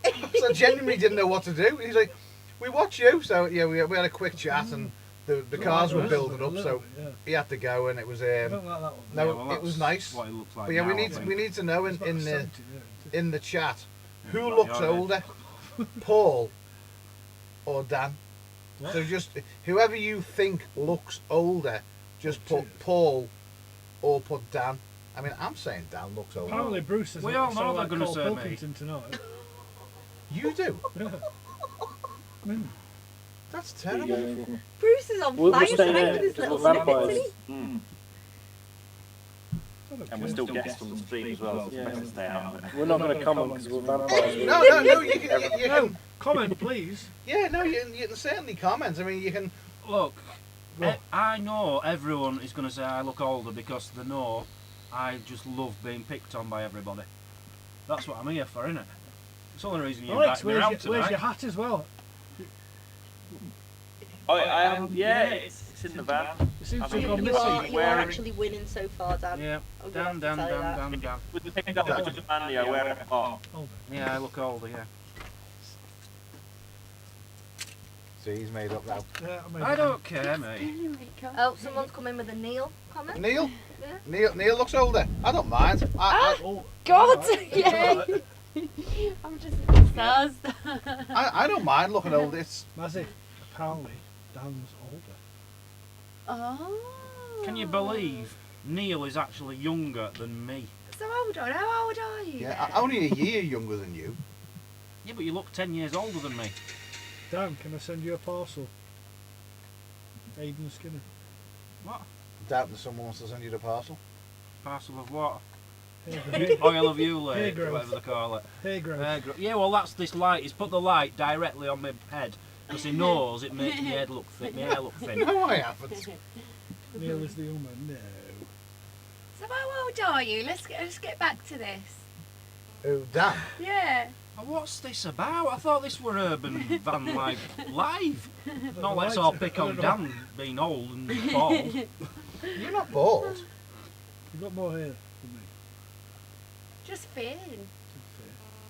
So I genuinely didn't know what to do. He's like, we watch you. So yeah, we had a quick chat, and the cars were building up, so he had to go, and it was I don't like that one. no, Yeah, well, it was that's nice. What he looks like But yeah, now, I think. we need to know It's about 70, yeah. in the chat who Like looks your age. older, Paul or Dan. What? So just whoever you think looks older, just put Paul or put Dan. I mean, I'm saying Dan looks older. Apparently Bruce is We all know like they're gonna Carl say me. Pilkington tonight. You do. Yeah. I mean, That's terrible. Bruce is on We'll fire stay tonight there, with his because little we're snippets, vampires. isn't he? I don't And we're care. still guests on the stream as well, so Yeah. it's better to stay out of it. We're not going to comment because we're vampires. No, you can. Comment, please. Yeah, no, you can certainly comment. I mean, you can. Look, What? I know everyone is going to say I look older because they know I just love being picked on by everybody. That's what I'm here for, innit? It's the only reason you Alex, invite me around where's tonight. your hat as well? I am, yeah, it's in the van. It seems I to mean, have gone You missing. are actually winning so far, Dan. Yeah, I'm gonna down, have to down, tell you down, that. down, down. With the pickup with the van, yeah, where Hold on. Yeah, I look older, yeah. See, he's made up now. Yeah, I don't care, mate. Oh, someone's come in with a Neil comment. Neil? Yeah. Neil looks older. I don't mind. Oh, God! alright. Yeah. I'm just stars. I don't mind looking old. It's Mazzy, apparently Dan's older. Oh. Can you believe Neil is actually younger than me? So hold on, how old are you? yeah, then? only a year younger than you. Yeah, but you look 10 years older than me. Dan, can I send you a parcel? Aidan Skinner. What? Doubting someone wants to send you the parcel. Parcel of what? Hair Oil of you, Hair growth. whatever they call it. growth. Yeah, well, that's this light. He's put the light directly on my head because he knows it makes my head look thin. My hair look thin. No, I haven't. Neil is the young man. No. So how old are you? Let's get back to this. Oh, Dan. Yeah. Oh, what's this about? I thought this were Urban Van Life Live. Not let's right. all pick on Dan being old and bald. You're not bald. You've got more hair than me. Just thin.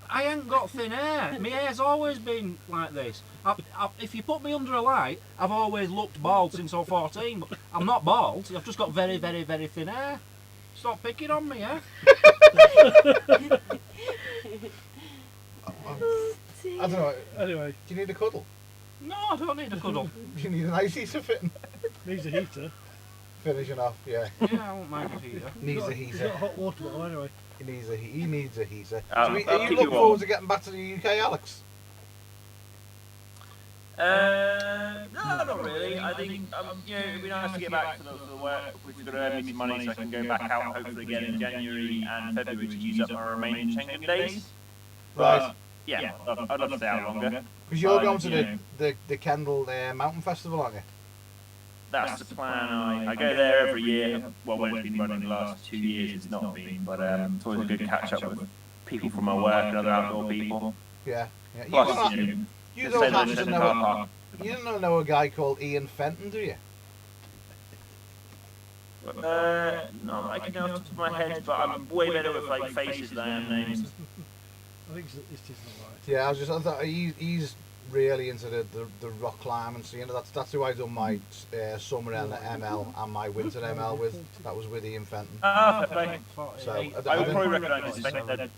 I ain't got thin hair. My hair's always been like this. If you put me under a light, I've always looked bald since I was 14. But I'm not bald. I've just got very, very, very thin hair. Stop picking on me, eh? I don't know. Anyway, Do you need a cuddle? No, I don't need a cuddle. Do you need an ice heater fitting? needs a heater. Finishing off, yeah. Yeah, I won't mind a heater. Needs a He's got a heater. hot water bottle anyway. He needs a heater. I'll So are keep you you looking warm. forward to getting back to the UK, Alex? No, not really. I think it'd be nice to get back to the work, which is going to earn me some money, so I can go back out hopefully again in January and February to use up my remaining Schengen days. Right. Yeah, I'd love to stay out longer. Because you're But, going to the Kendal Mountain Festival, aren't you? That's the plan. I go there every year. Well, when it's been running the last 2 years, it's not been, but it's always a good catch up with people from my work and other outdoor people. Yeah. Yeah. Plus, You the don't Central happen to National Car know. Park. You don't know a guy called Ian Fenton, do you? No, I can know off the top of my head, but I'm way better with like faces than I am names. I think it's just not right. Yeah, I thought he's really into the rock climbing scene. That's who I done my summer ML and my winter ML with. That was with Ian Fenton. Ah, fair play. So I would probably recognise his face then.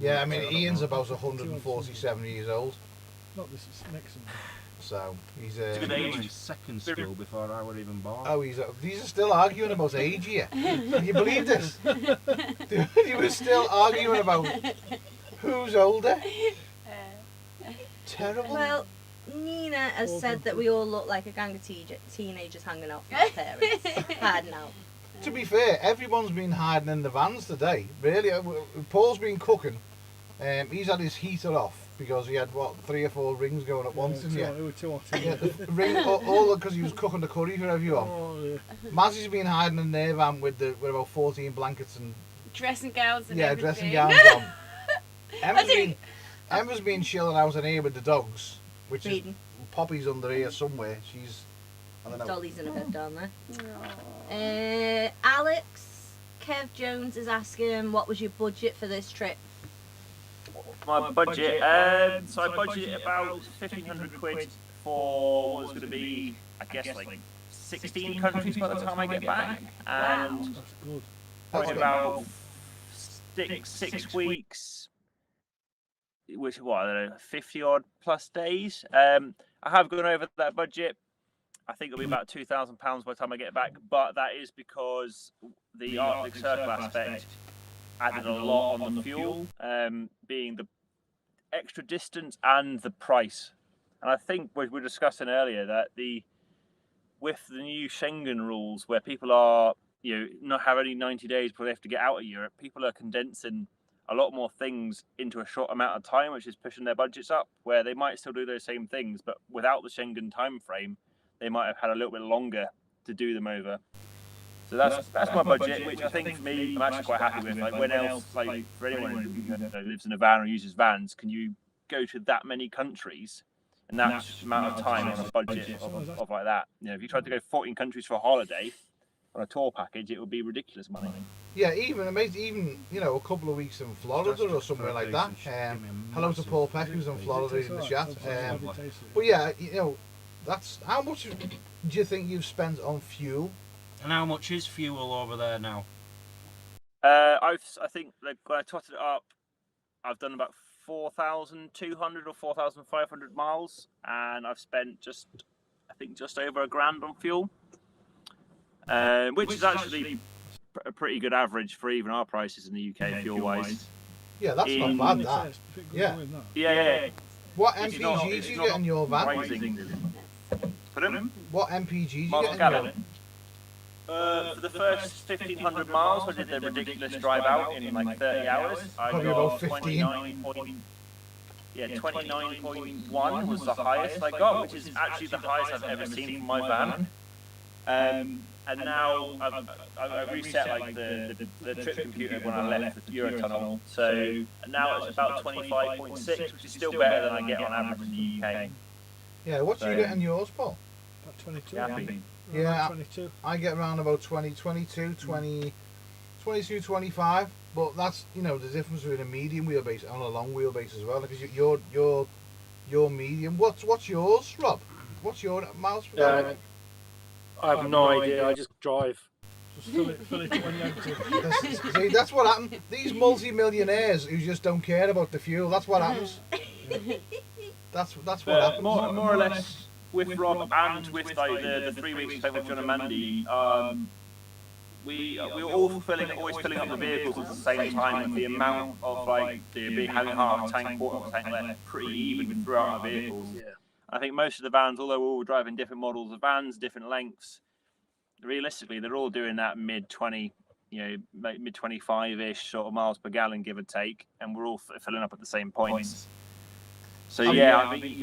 yeah, I mean Ian's about 147 years old, Not this next one. so he's It's a good He age. was in second school before I were even born. oh these are still arguing about age here. Can you believe this? Dude, you were still arguing about who's older. Terrible. Well, Nina has said that we all look like a gang of teenagers hanging out from our parents. Hiding out. To be fair, everyone's been hiding in the vans today. Really, Paul's been cooking. He's had his heater off because he had 3 or 4 rings going at once, didn't It he? was too hot. Yeah, the ring all because he was cooking the curry for everyone. Oh, yeah. Mazzy's been hiding in their van with about 14 blankets and Dressing gowns and yeah, everything. dressing gowns on. Emma's been chilling out in here with the dogs, which is Reading. Poppy's under here somewhere. She's I don't know. Dolly's in a bed down there. Alex, Kev Jones is asking, what was your budget for this trip? My budget, so I budgeted about 1,500 quid for what's going to be, I guess, like 16 countries by the time I get back, and That's good. That's probably about 6 weeks, which what I don't know, 50 odd plus days. I have gone over that budget. I think it'll be about £2,000 by the time I get back, but that is because the Arctic Circle aspect added a lot on the fuel, being the extra distance and the price. And I think we were discussing earlier that with the new Schengen rules, where people are, not have only 90 days before they have to get out of Europe, people are condensing a lot more things into a short amount of time, which is pushing their budgets up, where they might still do those same things, but without the Schengen time frame, they might have had a little bit longer to do them over. So that's my budget, which I think for me, I'm actually quite happy with. Like, when else, like for anyone who lives in a van or uses vans, can you go to that many countries in that amount of time on a budget of like that? If you tried to go 14 countries for a holiday on a tour package, it would be ridiculous money. Yeah, even a couple of weeks in Florida or somewhere like that. Hello to Paul Peck who's in Florida in the chat. But yeah, That's how much do you think you've spent on fuel? And how much is fuel over there now? I think like, when I totted it up, I've done about 4,200 or 4,500 miles, and I've spent just over £1,000 on fuel, which is actually a pretty good average for even our prices in the UK fuel wise. Yeah, that's not bad. That. Yeah. Yeah. What It's MPGs not- do it's you not get in your van? rising. Pardon? What MPGs do you Miles get per in your? gallon. For the first 1,500 miles, I did the ridiculous drive out in like 30 hours. I Probably got about 15. 29.1 was the highest I got, which is actually the highest I've ever seen from my van. And now I've reset like the trip computer when I left the Eurotunnel, so now it's about 25.6, which is still better than I get on average in the UK. Yeah, what do you get in yours, Paul? About 22. Happy. Yeah, 22. I get around about 20, 22, 20, 22, 25. But that's, you know, the difference between a medium wheelbase and a long wheelbase as well. Because you're medium. What's yours, Rob? What's your miles per gallon? I have no idea. I just drive. Just fill it when you empty. See, that's what happened. These multi-millionaires who just don't care about the fuel. That's what happens. That's what happens. More or less with Rob and with like the 3 weeks spent with John and Mandy, we were always filling up the vehicles at the same time, and the amount of like being having half a tank, quarter of a tank left, pretty even throughout our vehicles. Yeah. I think most of the vans, although we're all driving different models of vans, different lengths, realistically they're all doing that mid 20, mid 25-ish sort of miles per gallon, give or take, and we're all filling up at the same points. So I think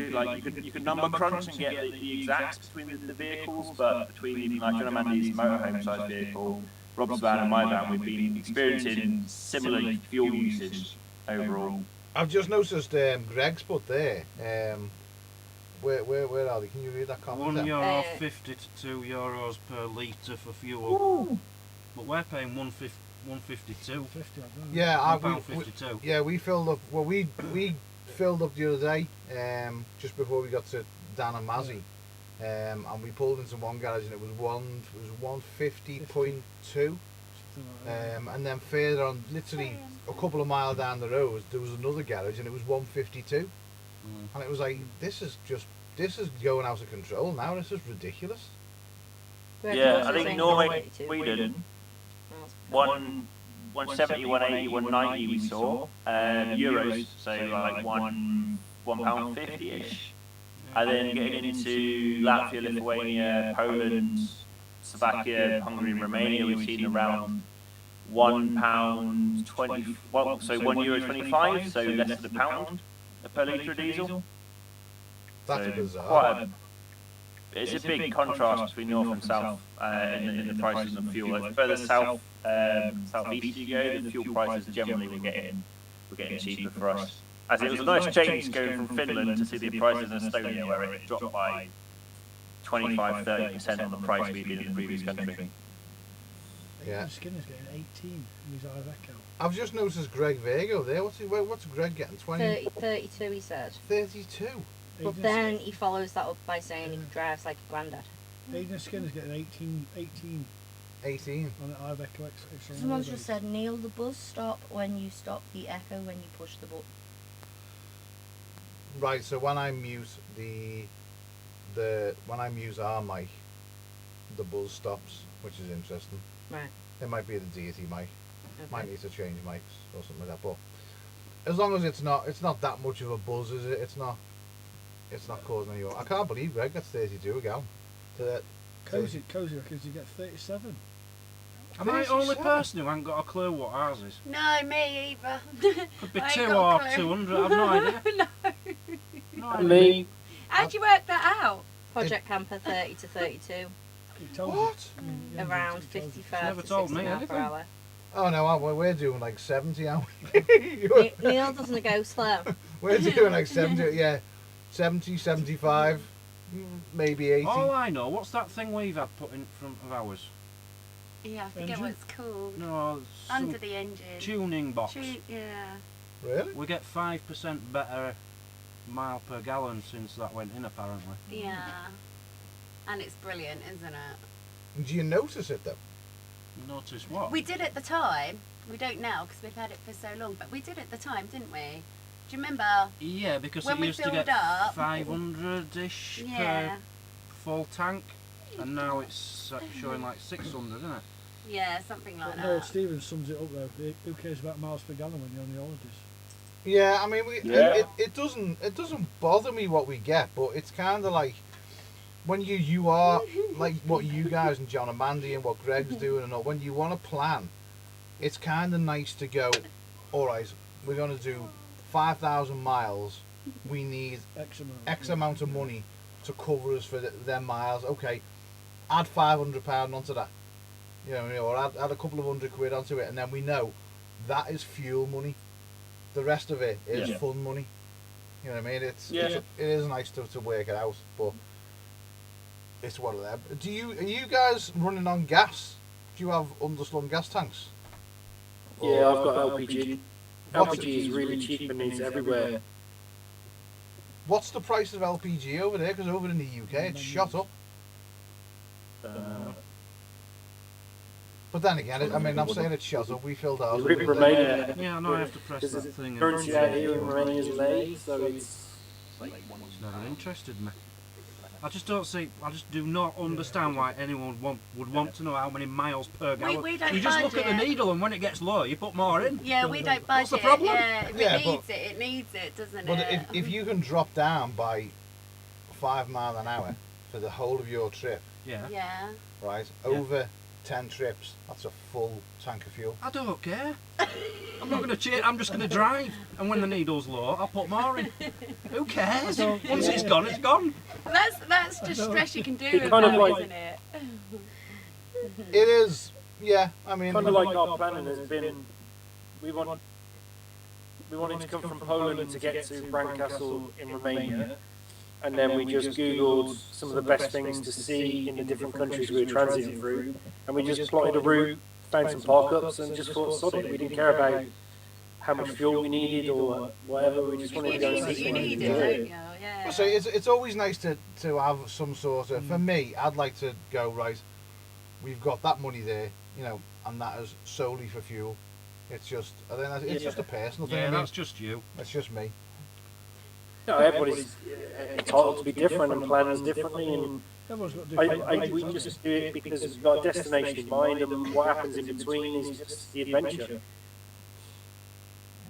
you could number crunch and get the exacts between the vehicles, but between even like John and Mandy's motorhome size vehicle, Rob's van and my van, we've been experiencing similar fuel usage overall. I've just noticed Greg's put there. Where are they? Can you read that comment? €1.50 to €2 per litre for fuel. Ooh. But we're paying 152. 50, I don't know. Yeah, £1.52. Yeah, we filled up. Well, we filled up the other day, just before we got to Dan and Mazzy, and we pulled into one garage and it was 150.2. And then further on, literally a couple of miles down the road, there was another garage and it was 152. And it was like, this is going out of control now. This is ridiculous. Yeah, I think Norway, Sweden, 170, 180, 190 we saw. Euros, so like £1.50-ish. And then getting into Latvia, Lithuania, Poland, Slovakia, Hungary, and Romania, we've seen around £1.20, well, so €1.25, so less than £1 per litre of diesel. That's so bizarre. It's a big contrast between north and south in the prices of fuel. Like further south, southeast you go, the fuel prices generally we're getting cheaper for us. As it was a nice change going from Finland to see the prices in Estonia, where it dropped by 25-30% on the price we'd been in the previous country. Yeah. Skinner's getting 18 in his Iveco. I've just noticed Greg Virgo there. What's Greg getting? 32, he said. 32. But then he follows that up by saying he drives like a granddad. Aidan Skinner's getting 18 on an Iveco X. Someone's just said, Neil, the buzz stop when you stop, the echo when you push the button. Right, so when I mute when I mute our mic, the buzz stops, which is interesting. Right. It might be the deity mic. Okay. Might need to change mics or something like that. But as long as it's not that much of a buzz, is it? It's not causing any. I can't believe Greg gets 32 again. Cozy reckons you get 37. Am I the only person who hasn't got a clue what ours is? No, me either. Could be I ain't 2 got a or clue. 200, I've no idea. No. No idea. Me, How'd you work that out? Project Camper 30 to 32, He told What? You. around He told you. 55 Never to told me 69 per anything. hour. Oh no, we're doing like 70, aren't we? Neil doesn't go slow. We're doing like 70, yeah, 70, 75, maybe 80. All I know, what's that thing we've had put in front of ours? Yeah, I forget Engine? what it's called. No, Under some the engine. tuning box. Yeah. Really? We get 5% better mile per gallon since that went in, apparently. Yeah. and it's brilliant, isn't it? Do you notice it though? Notice what? We did at the time. We don't now because we've had it for so long, but we did at the time, didn't we? Do you remember? Yeah, because when it we used to filled get up, 500-ish Yeah. per full tank, and now it's showing like 600, isn't it? Yeah, something like But Noel that. Stevens sums it up though. Who cares about miles per gallon when you're on the holidays? Yeah, I mean, Yeah. it doesn't bother me what we get, but it's kind of like when you are like what you guys and John and Mandy and what Greg's doing and all. When you want to plan, it's kind of nice to go. All right, we're gonna do 5,000 miles. We need X amount of money to cover us for them miles. Okay, add £500 onto that. You know, or add a couple of £100 onto it, and then we know that is fuel money. The rest of it is fun money. You know what I mean? It is nice to work it out, but it's one of them. Are you guys running on gas? Do you have underslung gas tanks? Yeah, I've got LPG. What's LPG is really cheap and it's everywhere. What's the price of LPG over there? Because over in the UK it's shot up. But then again, I mean, I'm saying it's shot up. We filled ours. Romania. Yeah, I know I have to press that thing. Currency out here in Romania is lei, so it's It's never interested me. I just don't see. I just do not understand why anyone would want to know how many miles per gallon. We don't you just look at the budget. needle, and when it gets low, you put more in. Yeah, we don't budget. What's the problem? Yeah, if Yeah, it needs it, it needs it, doesn't But it? if you can drop down by 5 miles an hour for the whole of your trip, Yeah. Yeah. right, over 10 trips, that's a full tank of fuel. I don't care. I'm not going to cheat. I'm just going to drive. And when the needle's low, I'll put more in. Who cares? Once it's gone, it's gone. That's just stress you can do It with kind of that, like- isn't it? It is, yeah, I mean, kind of like our planning has been. We wanted to come from Poland to get to Brancaster in Romania, and then we just Googled some of the best things to see in the different countries we were transiting through, and we just plotted a route, found some park-ups, and just thought, sod it, we didn't care about how much fuel we needed or whatever, we just wanted to go and see You what we need could it, do. don't you? Yeah. so it's always nice to have some sort of, for me, I'd like to go, right, we've got that money there, you know, and that is solely for fuel. It's just, I think it's just a personal thing. Yeah, I mean, that's just you. it's just me. No, everybody's entitled to be different and plans differently, and Everyone's got different. we just do it because we've got a destination in mind, and what happens in between is just the adventure.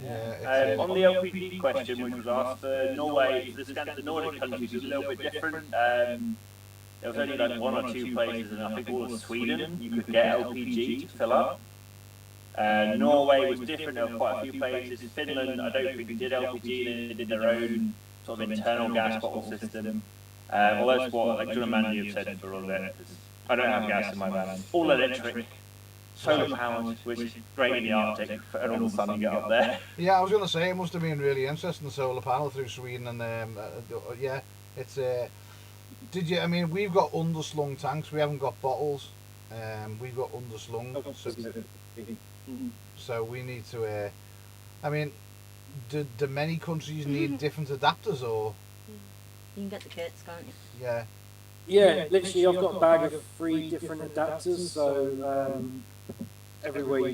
Yeah, On the LPG question, which was asked, Norway, the Nordic countries is a little bit different. There was only like 1 or 2 places, and I think all of Sweden, you could get LPG to fill up. Norway was different, there were quite a few places. Finland, I don't think did LPG, they did their own sort of internal gas bottle system. Although that's what, like John and Mandy have said for all of it. I don't have gas in my van. All electric, solar powered, which is great in the Arctic and all the sun you get up there. Yeah, I was going to say, it must have been really interesting, the solar panel through Sweden, and yeah, it's, did you, I mean, we've got underslung tanks, we haven't got bottles, we've got underslung, so we need to, I mean, do many countries need different adapters, or? You can get the kits, can't you? Yeah. Yeah, literally, I've got a bag of 3 different adapters, so everywhere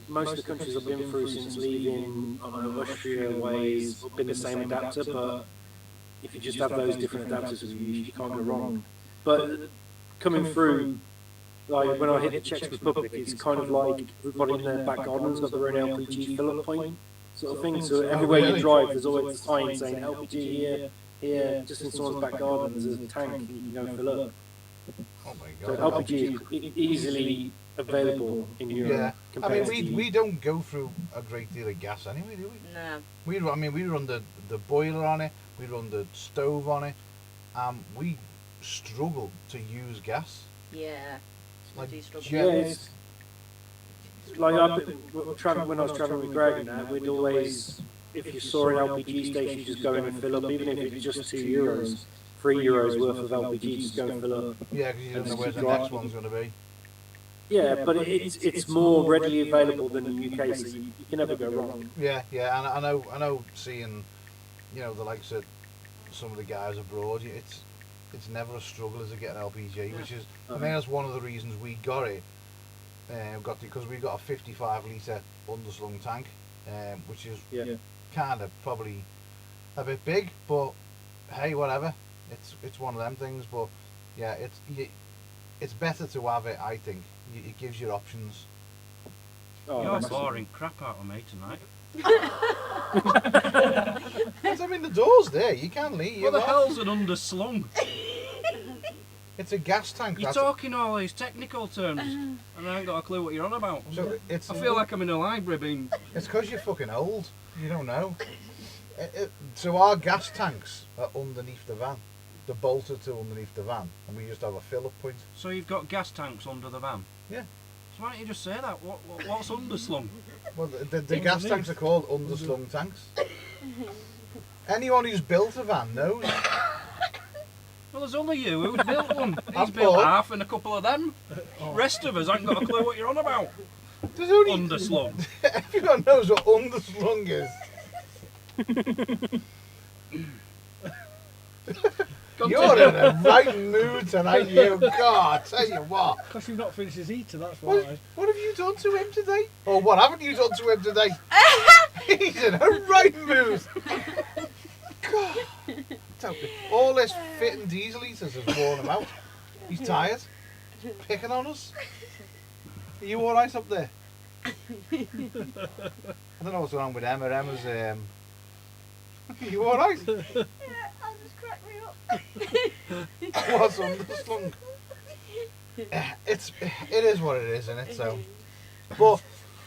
most of the countries I've been through since leaving, I don't know, Austria ways, have been the same adapter, but if you just have those different adapters with you, you can't go wrong. But coming through, like when I hit the Czech Republic, it's kind of like everybody in their back garden's got their own LPG fill-up point, sort of thing, so everywhere you drive, there's always a sign saying LPG here, just in someone's back garden, there's a tank you can go and fill up. Oh my So God. LPG is easily available in Europe. Yeah, I compared mean, to we don't go through a great deal of gas anyway, do we? No. I mean, we run the boiler on it, we run the stove on it, we struggle to use gas. Yeah. Like, do struggle. Yeah, it's like when I was travelling with Greg and that, we'd always, if you saw an LPG station, just go in and fill up, even if it's just €2, €3 worth of LPG, just go and fill up. Yeah, because you don't know And where just the drive. next one's going to be. Yeah, but it's more readily available than the UK, so you can never go wrong. Yeah, yeah, and I know seeing, you know, the likes of some of the guys abroad, it's never a struggle as to get an LPG, which is I think that's one of the reasons we got it. Because we got a 55 litre underslung tank, which is kind of probably a bit big, but hey, whatever. It's one of them things, but yeah, it's better to have it. I think it gives you options. Oh, You're massively. boring crap out of me tonight. I mean, the door's there. You can leave. What the hell's an underslung? It's a gas tank. You're talking all these technical terms, and I ain't got a clue what you're on about. So it's. I feel like I'm in a library being. It's because you're fucking old. You don't know. So our gas tanks are underneath the van. They're bolted to underneath the van, and we just have a fill-up point. So you've got gas tanks under the van? Yeah. So why don't you just say that? What's underslung? Well, the gas tanks are called underslung tanks. Anyone who's built a van knows. Well, there's only you who's built one. He's I've built bought- half and a couple of them. Rest of us ain't got a clue what you're on about. There's only Underslung. everyone knows what underslung is. You're in a right mood tonight, you. God, tell you what. Because you've not finished his eater, that's why. What have you done to him today? Or what haven't you done to him today? He's in a right mood. God. All this fit and diesel eaters has worn him out. He's tired. Picking on us. Are you alright up there? I don't know what's wrong with Emma. Emma's are you alright? I'll just crack me up. What's underslung? It is what it is, isn't it? So, but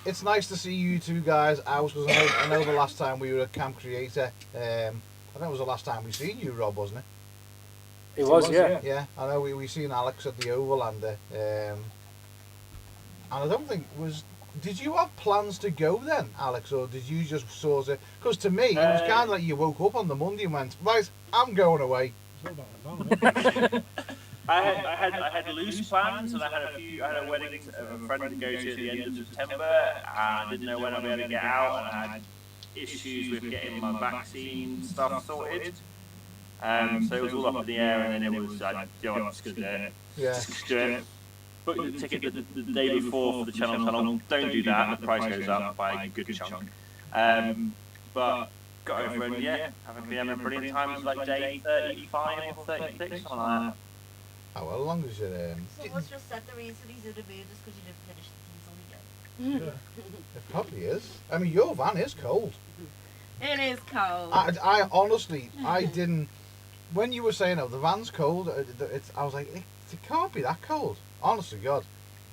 it's nice to see you two guys out, because I know the last time we were at Camp Creator, I think it was the last time we seen you, Rob, wasn't it? It was, yeah. Yeah, I know we seen Alex at the Overlander, and I don't think did you have plans to go then, Alex, or did you just sort of, because to me it was kind of like you woke up on the Monday and went, right, I'm going away. It's all about the van, isn't it? I had loose plans, and I had a wedding of a friend to go to at the end of September, and I didn't know when I'd be able to get out, and I had issues with getting my vaccine stuff sorted. So it was all up in the air, and then it was I'm just gonna do it. Book the ticket the day before for the Channel Tunnel. Don't do that; the price goes up by a good chunk. But got over and having been having a brilliant time. It was like day 35 or 36, something like that. Oh, well, as long as you're Someone's just said the reason he's in a mood is because you didn't finish the diesel again. it probably is. I mean, your van is cold. It is cold. I honestly, I didn't. When you were saying, "Oh, the van's cold," I was like, it can't be that cold. Honestly, God,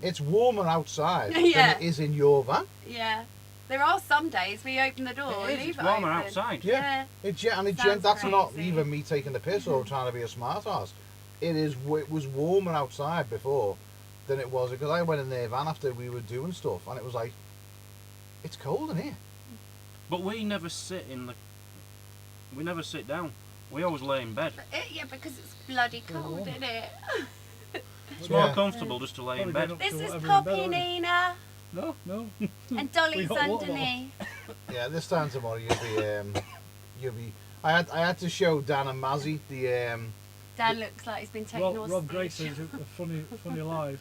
it's warmer outside than it is in your van. Yeah. There are some days where you open the door and leave It's it warmer open. outside. Yeah. Sounds That's not crazy. even me taking the piss or trying to be a smart ass. It was warmer outside before than it was, because I went in their van after we were doing stuff, and it was like, it's cold in here. But we never sit we never sit down. We always lay in bed. Because it's bloody cold, isn't it? It's more comfortable just to lay in bed. This is Poppy, Nina, No. and Dolly's got water underneath. Yeah, this time tomorrow you'll be. I had to show Dan and Mazzy the. Dan looks like he's been taken Rob hostage. Grace is a funny live.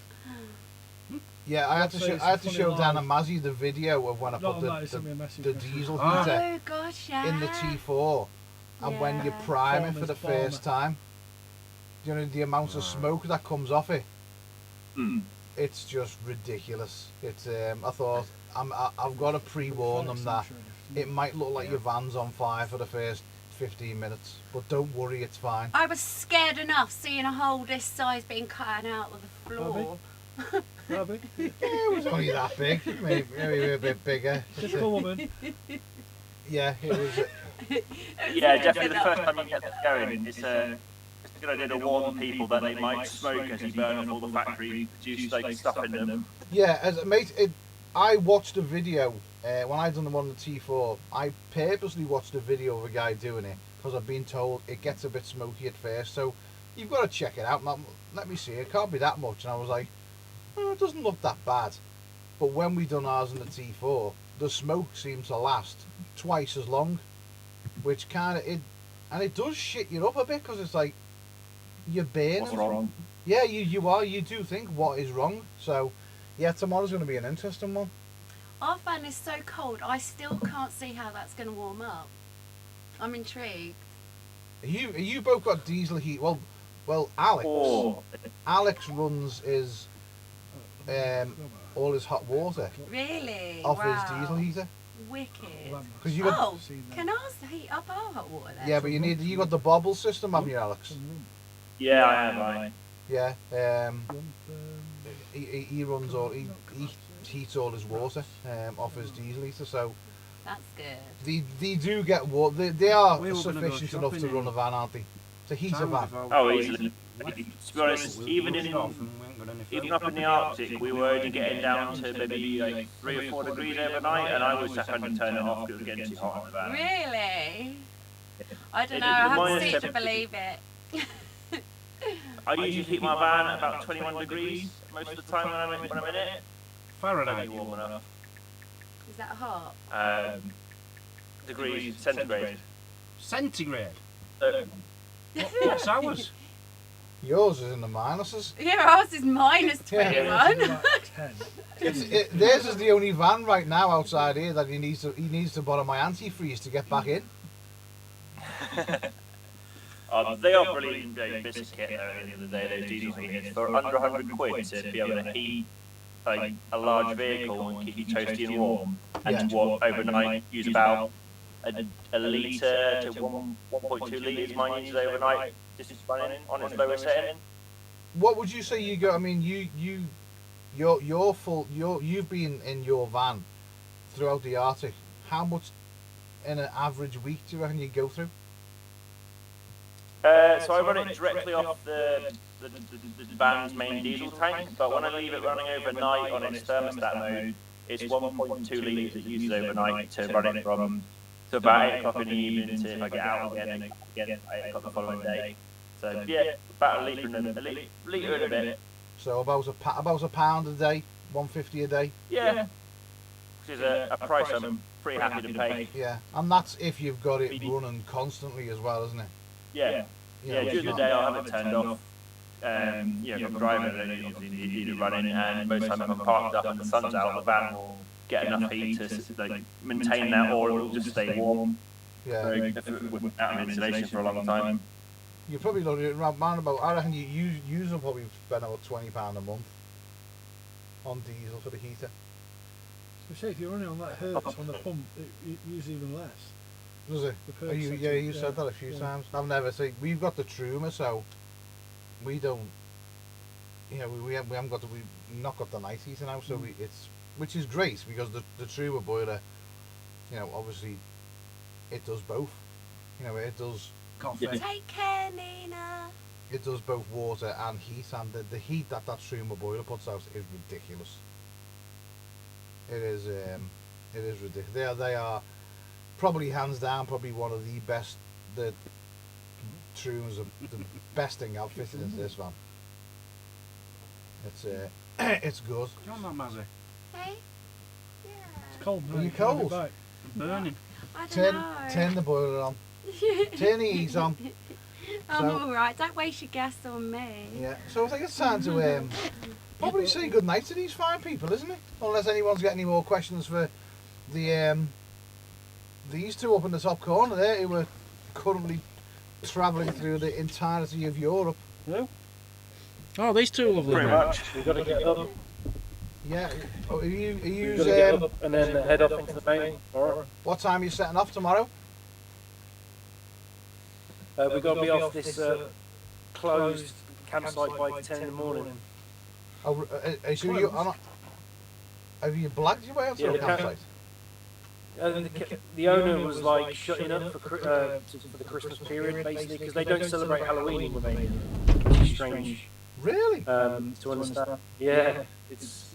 Yeah, I had to I'd say show. it's I had to funny show live. Dan and Mazzy the video of when I Not put on that, he sent me a message. the diesel Ah. heater Oh gosh, yeah. in the T4, and when you Yeah. prime it for Farmer's the farmer. first time, you know the amount of smoke that comes off it. It's just ridiculous. It's I thought I've got to pre-warn them that it might look like your van's on fire for the first 15 minutes, but don't worry, it's fine. I was scared enough seeing a hole this size being cut out of the floor. Robbie, Yeah, it was only that big, maybe a bit bigger. typical woman. Yeah, it was. Yeah, definitely the first time you get this going, it's a good idea to warn people that they might smoke as you burn off all the factory produced like stuff in them. Yeah, as a mate, I watched a video when I done the one on the T4. I purposely watched a video of a guy doing it because I've been told it gets a bit smoky at first. So you've got to check it out. Let me see. It can't be that much. And I was like, oh, it doesn't look that bad. But when we done ours in the T4, the smoke seemed to last twice as long, which kind of it does shit you up a bit because it's like you're burning. What's wrong? Yeah, you are. You do think what is wrong. So, yeah, tomorrow's going to be an interesting one. Our van is so cold, I still can't see how that's going to warm up. I'm intrigued. You both got diesel heat. Well, Alex. Oh. Alex runs all his hot water Really? off Wow. his diesel heater. Wicked. Because you got Oh, can ours heat up our hot water then? yeah, but you got the bobble system, haven't you, Alex? Yeah, I have. Yeah. He runs all he heats all his water off his diesel heater. So That's good. they do get water. They are We were gonna go sufficient enough to shopping run a van, aren't they? To heat a van. Oh, easily. To be honest, even up in the Arctic, we were only getting down to maybe like 3 or 4 degrees overnight, and I was just having to turn it off because it was getting too hot in the van. Really? I don't know, The I have minus to see to 7 believe it. I usually keep my van at about 21 degrees most of the time when I'm in it. Fahrenheit. Plenty warm enough. Is that hot? Degrees centigrade. Centigrade. So, What's ours? Yours is in the minuses. Yeah, ours is minus Yeah. 21. Theirs is the only van right now outside here that he needs to borrow my antifreeze to get back in. they are brilliant bits of kit though at the end of the day, those diesel heaters. For under 100 quid to be able to heat like a large vehicle and keep you toasty and warm, and to walk overnight, use about a litre to 1.2 litres mine uses overnight, just running on its lowest setting. What would you say you go? I mean, you've been in your van throughout the Arctic. How much in an average week do you reckon you go through? So I run it directly off the van's main diesel tank, but when I leave it running overnight on its thermostat mode, it's 1.2 litres it uses overnight to run it from to about 8 o'clock in the evening to if I get out again at 8 o'clock the following day. So yeah, about a litre and a bit. So about a pound a day, 150 a day. Yeah, which is a price I'm pretty happy to pay. Yeah, and that's if you've got it running constantly as well, isn't it? Yeah, You know, yeah. During the day I'll have it turned off. If I'm driving, I don't usually need it running, and most of the time if I'm parked up and the sun's out, the van will get enough heat to like maintain that, or it will just stay warm. Yeah. So without an insulation for a long time. You're probably looking at around about. I reckon you will probably spend about £20 a month on diesel for the heater. So say if you're running on that hertz on the pump, it uses even less. Does it? The Oh, hertz you setting, said that a few times. I've never seen. We've got the Truma, so we don't. You know, we haven't got we've not got the night heater now, so which is great because the Truma boiler, you know, obviously it does both. You know, it does. Coffee. Take care, Nina. It does both water and heat, and the heat that Truma boiler puts out is ridiculous. It is ridiculous. They are probably hands down probably one of the best. The Trumas are the best thing I've fitted into this van. It's good. You're not Mazzy. Hey? Yeah. It's cold. Are you mate, I'll be cold? back. Burning. I don't know. Turn the boiler on. Turn the heat on. I'm So- alright, don't waste your gas on me. Yeah. So I think it's time to probably say good night to these fine people, isn't it? Unless anyone's got any more questions for the these two up in the top corner there who are currently travelling through the entirety of Europe. No? Oh, these two lovely. Pretty much. We've got to get up. Yeah. Are you We've got to get up and then head off into the main. Alright. what time are you setting off tomorrow? We've got to be off this closed campsite by 10 in the morning. Oh, so have you blagged your way onto Yeah, the the campsite? The owner was like shutting up for the Christmas period basically because they don't celebrate Halloween in Romania, which is strange Really? to understand. Yeah, it's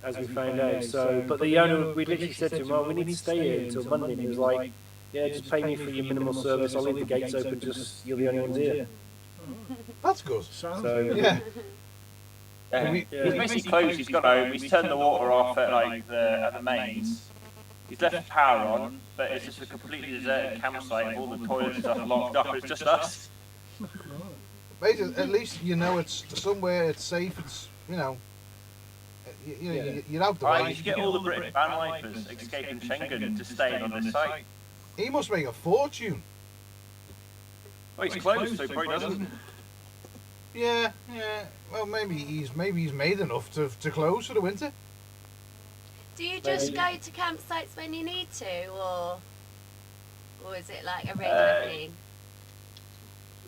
as we found out. So, but the owner, we literally said to him, "Well, we need to stay here until Monday." And he was like, "Yeah, just pay me for your minimal service. I'll leave the gates open. Just you're the only ones here." That's good. So Yeah. He's basically closed. He's gone home. He's turned the water off at like the mains. He's left the power on, but it's just a completely deserted campsite. All the toilets and stuff locked up. It's just us. Basically, at least you know it's somewhere, it's safe, it's, you know, you're out the Right, way. you should get all the British Vanlifers escaping Schengen to stay on this site. He must make a fortune. Well, he's closed, so probably doesn't. Yeah. Well, maybe he's made enough to close for the winter. Do you just go to campsites when you need to, or is it like a regular thing?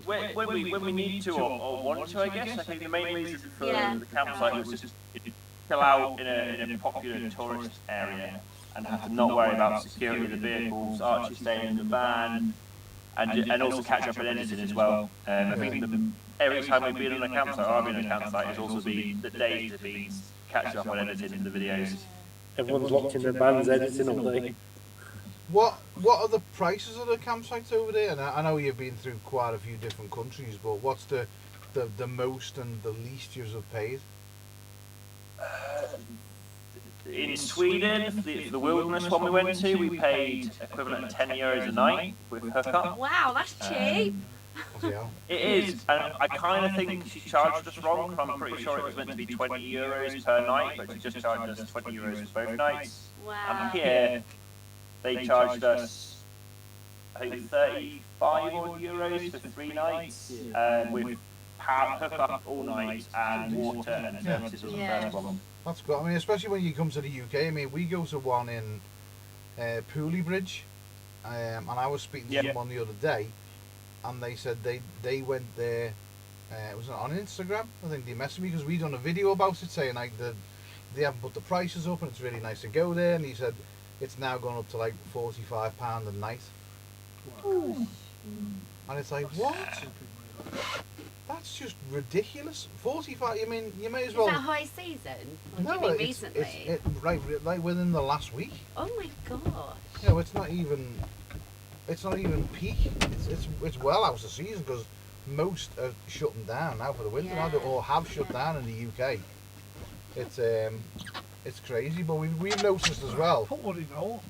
When we need to or want to, I guess. I think the main reason for Yeah. the campsite was just to chill out in a popular tourist area and have to not worry about security of the vehicles, Archie staying in the van, and also catch up on editing as well. I think every time we've been on a campsite, or I've been on a campsite, has also been the days have been catching up on editing the videos. Everyone's locked in their vans editing all day. What are the prices of the campsites over there? And I know you've been through quite a few different countries, but what's the most and the least you've paid? In Sweden, the wilderness one we went to, we paid equivalent of €10 a night with hookup. Wow, that's cheap. Yeah. It is, and I kind of think she charged us wrong, because I'm pretty sure it was meant to be €20 per night, but she just charged us €20 for both nights. Wow. And here, they charged us, I think, 35 odd euros for 3 nights, with power hookup all night and water and services was the first one. That's good. I mean, especially when you come to the UK. I mean, we go to one in Pooley Bridge, and I was speaking to someone the other day, and they said they went there. It was on Instagram. I think they messaged me because we done a video about it, saying like they haven't put the prices up, and it's really nice to go there. And he said it's now gone up to like £45 a night. Ooh. And it's like, what? That's just ridiculous. 45. I mean, you may as well. Is that high season? Or No, do you mean it's recently? right within the last week. Oh my gosh. You know, it's not even peak. It's well out of season because most are shutting down now for the winter, now, or have shut down in the UK. It's crazy, but we've noticed as well. Put one in all.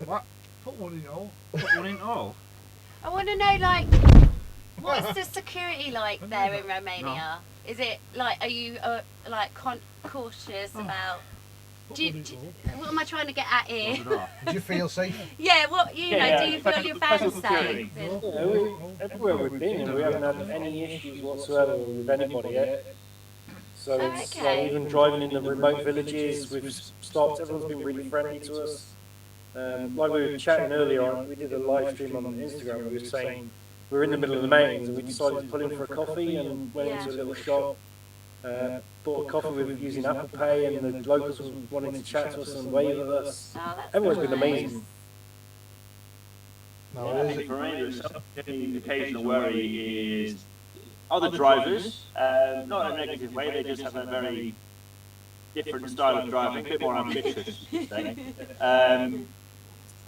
What? Put one in all. Put one in all. I want to know, like, what's the security like there in Romania? Is it like, are you like cautious about? What am I trying to get at here? Do you feel safe? Yeah, what do you feel your fans safe? Everywhere we've been, we haven't had any issues whatsoever with anybody yet. So it's like even driving in the remote villages, we've stopped. Everyone's been really friendly to us. Like we were chatting earlier on, we did a live stream on Instagram. We were saying we were in the middle of the mountains and we decided to pull in for a coffee and went into a little shop. Bought a coffee with using Apple Pay, and the locals were wanting to chat to us and wave at us. Everyone's been amazing. No, I think for me, the occasional worry is other drivers, not in a negative way, they just have a very different style of driving, a bit more ambitious, you say.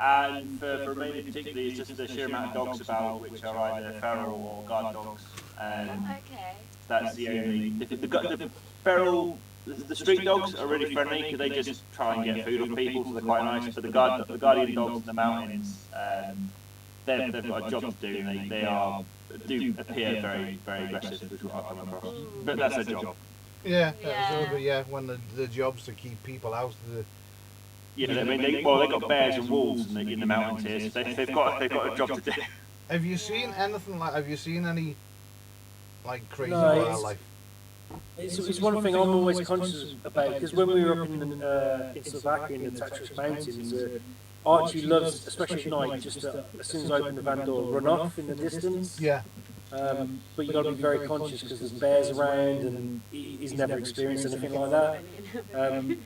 And for Romania particularly, it's just the sheer amount of dogs about, which are either feral or guard dogs. That's the only. The feral, the street dogs are really friendly because they just try and get food off people, so they're quite nice. But the guardian dogs in the mountains, they've got a job to do. And they do appear very, very aggressive, which is what I've come across. But that's their job. Yeah, when the job's to keep people out. Yeah, I mean, they've got bears and wolves in the mountains here, so they've got a job to do. Have you seen anything like? Have you seen any like crazy wildlife? It's one thing I'm always conscious about, because when we were up in Slovakia in the Tatras Mountains, Archie loves, especially at night, just as soon as I open the van door, run off in the distance. Yeah. But you've got to be very conscious because there's bears around and he's never experienced anything like that.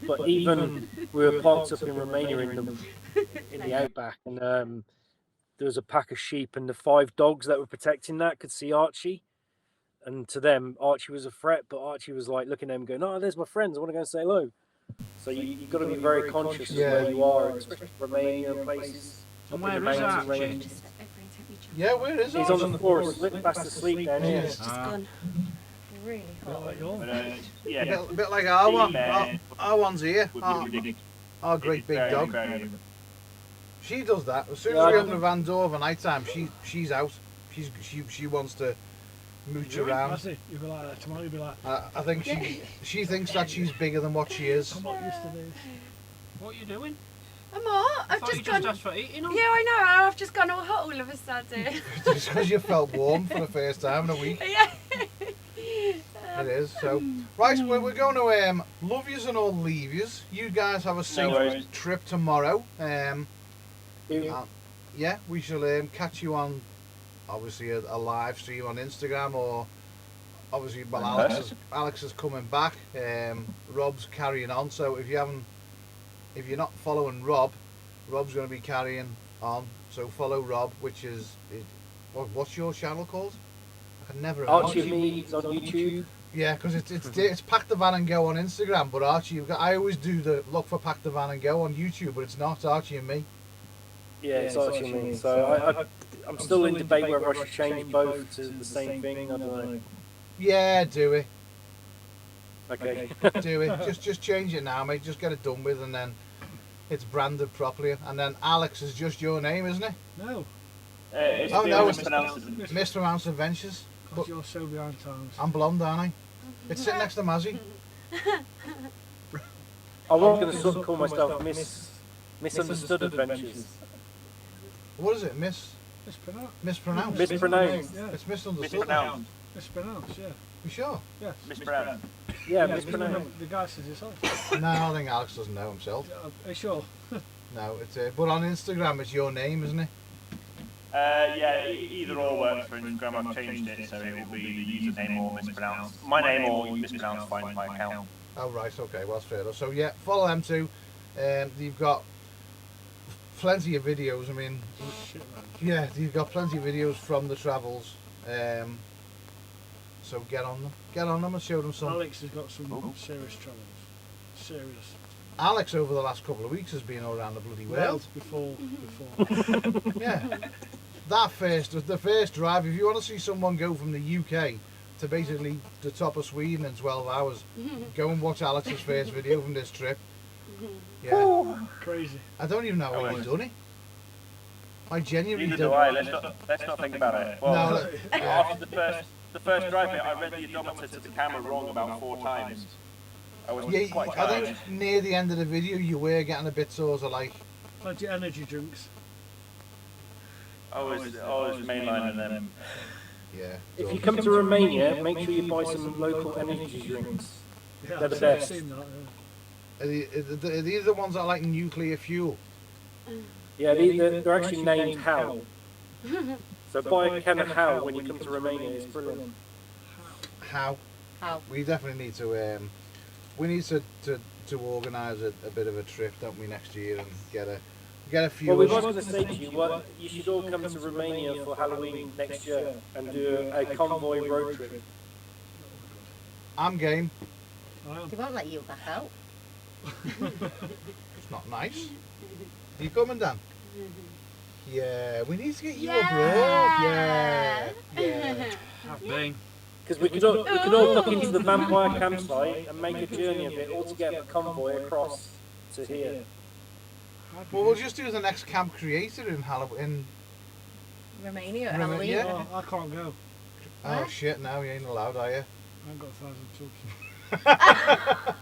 But even we were parked up in Romania in the outback, and there was a pack of sheep, and the 5 dogs that were protecting that could see Archie. And to them, Archie was a threat, but Archie was like looking at them going, "Oh, there's my friends, I want to go and say hello." So you've got to be very conscious of where you are, especially Romania and places. And where is Archie? Yeah, where is He's on the floor, fast asleep down here. It's just gone really hot. A bit like our one. Our one's here. Our great big dog. She does that. As soon as we open the van door for night time, she's out. She wants to mooch Really? around. That's it. You'll be like that tomorrow. You'll be like, I think she thinks that she's bigger than what she is. I'm not used to this. What are you doing? I'm all. I I've thought you just just gone. asked for eating on. Yeah, I know. I've just gone all hot all of a sudden. Just because you felt warm for the first time in a week. yeah. It is. So, right, we're going to love yous and all leave yous. You guys have a safe worries. trip tomorrow. Yeah. Yeah, we shall catch you on, obviously, a live stream on Instagram, or obviously, well, Alex is coming back. Rob's carrying on. So if you're not following Rob, Rob's going to be carrying on. So follow Rob, which is what's your channel called? I can never remember. Archie and Me is on YouTube. Yeah, because it's Pack the Van and Go on Instagram, but Archie, I always do the look for Pack the Van and Go on YouTube, but it's not Archie and Me. Yeah, it's Archie and Me. So I'm still in debate whether I should change both to the same thing. I don't know. Yeah, do it, Okay. do it. Just change it now, mate. Just get it done with, and then it's branded properly. And then Alex is just your name, isn't it? No, It's Oh, no, it's- mispronounced. Mispronounced Adventures. because you're so behind times. I'm blonde, aren't I? It's sitting next to Mazzy. I was going to call myself Misunderstood Adventures. What is it? Mispronounced. Mispronounced. Mispronounced. Yeah, It's misunderstood. Mispronounced. mispronounced. Yeah, You sure? yes. Mispronounced. Yeah, Yeah, mispronounced. the guy says it's on. No, I think Alex doesn't know himself. Are you sure? No, it's but on Instagram it's your name, isn't it? Yeah, either or works for Instagram. I've changed it, so it will be the username or mispronounced. My name or mispronounced, find my account. Oh right, okay, well that's fair enough. So yeah, follow them too. You've got plenty of videos. I mean, Shit, man. yeah, you've got plenty of videos from the travels. So get on them. Get on them and show them some. Alex has got some serious troubles. Serious. Alex over the last couple of weeks has been all around the bloody world. Before. Yeah. The first drive, if you want to see someone go from the UK to basically the top of Sweden in 12 hours, go and watch Alex's first video from this trip. Yeah. Crazy. I don't even know how he's done it. I genuinely Neither do don't. I. Let's not think about it. Well, No, after the first drive bit, I read the odometer to the camera wrong about 4 times. I was Yeah, quite I tired. think near the end of the video you were getting a bit sort of like, Plenty of energy drinks. I was mainlining them. yeah. If you come to Romania, make sure you buy some local energy drinks. Yeah, They're the I've best. seen that. Are these the ones that are like nuclear fuel? Yeah, they're actually named Hal. So buy a can of Hal when you come to Romania. It's brilliant. How? We definitely need to organise a bit of a trip, don't we, next year, and get a few. Well, we was going to say to you, you should all come to Romania for Halloween next year and do a convoy road trip. I'm game. They won't let you back out. It's not nice. Are you coming, Dan? Yeah, we need to get you Yeah. abroad. Yeah. I've been. Because we could all look into the vampire campsite and make a journey of it all together, convoy across to here. Well, we'll just do the next Camp Creator in Halloween. Romania, Roma- Halloween. yeah. Oh, I can't go. Oh shit! Now you ain't allowed, are you? I ain't got 1,000 subs.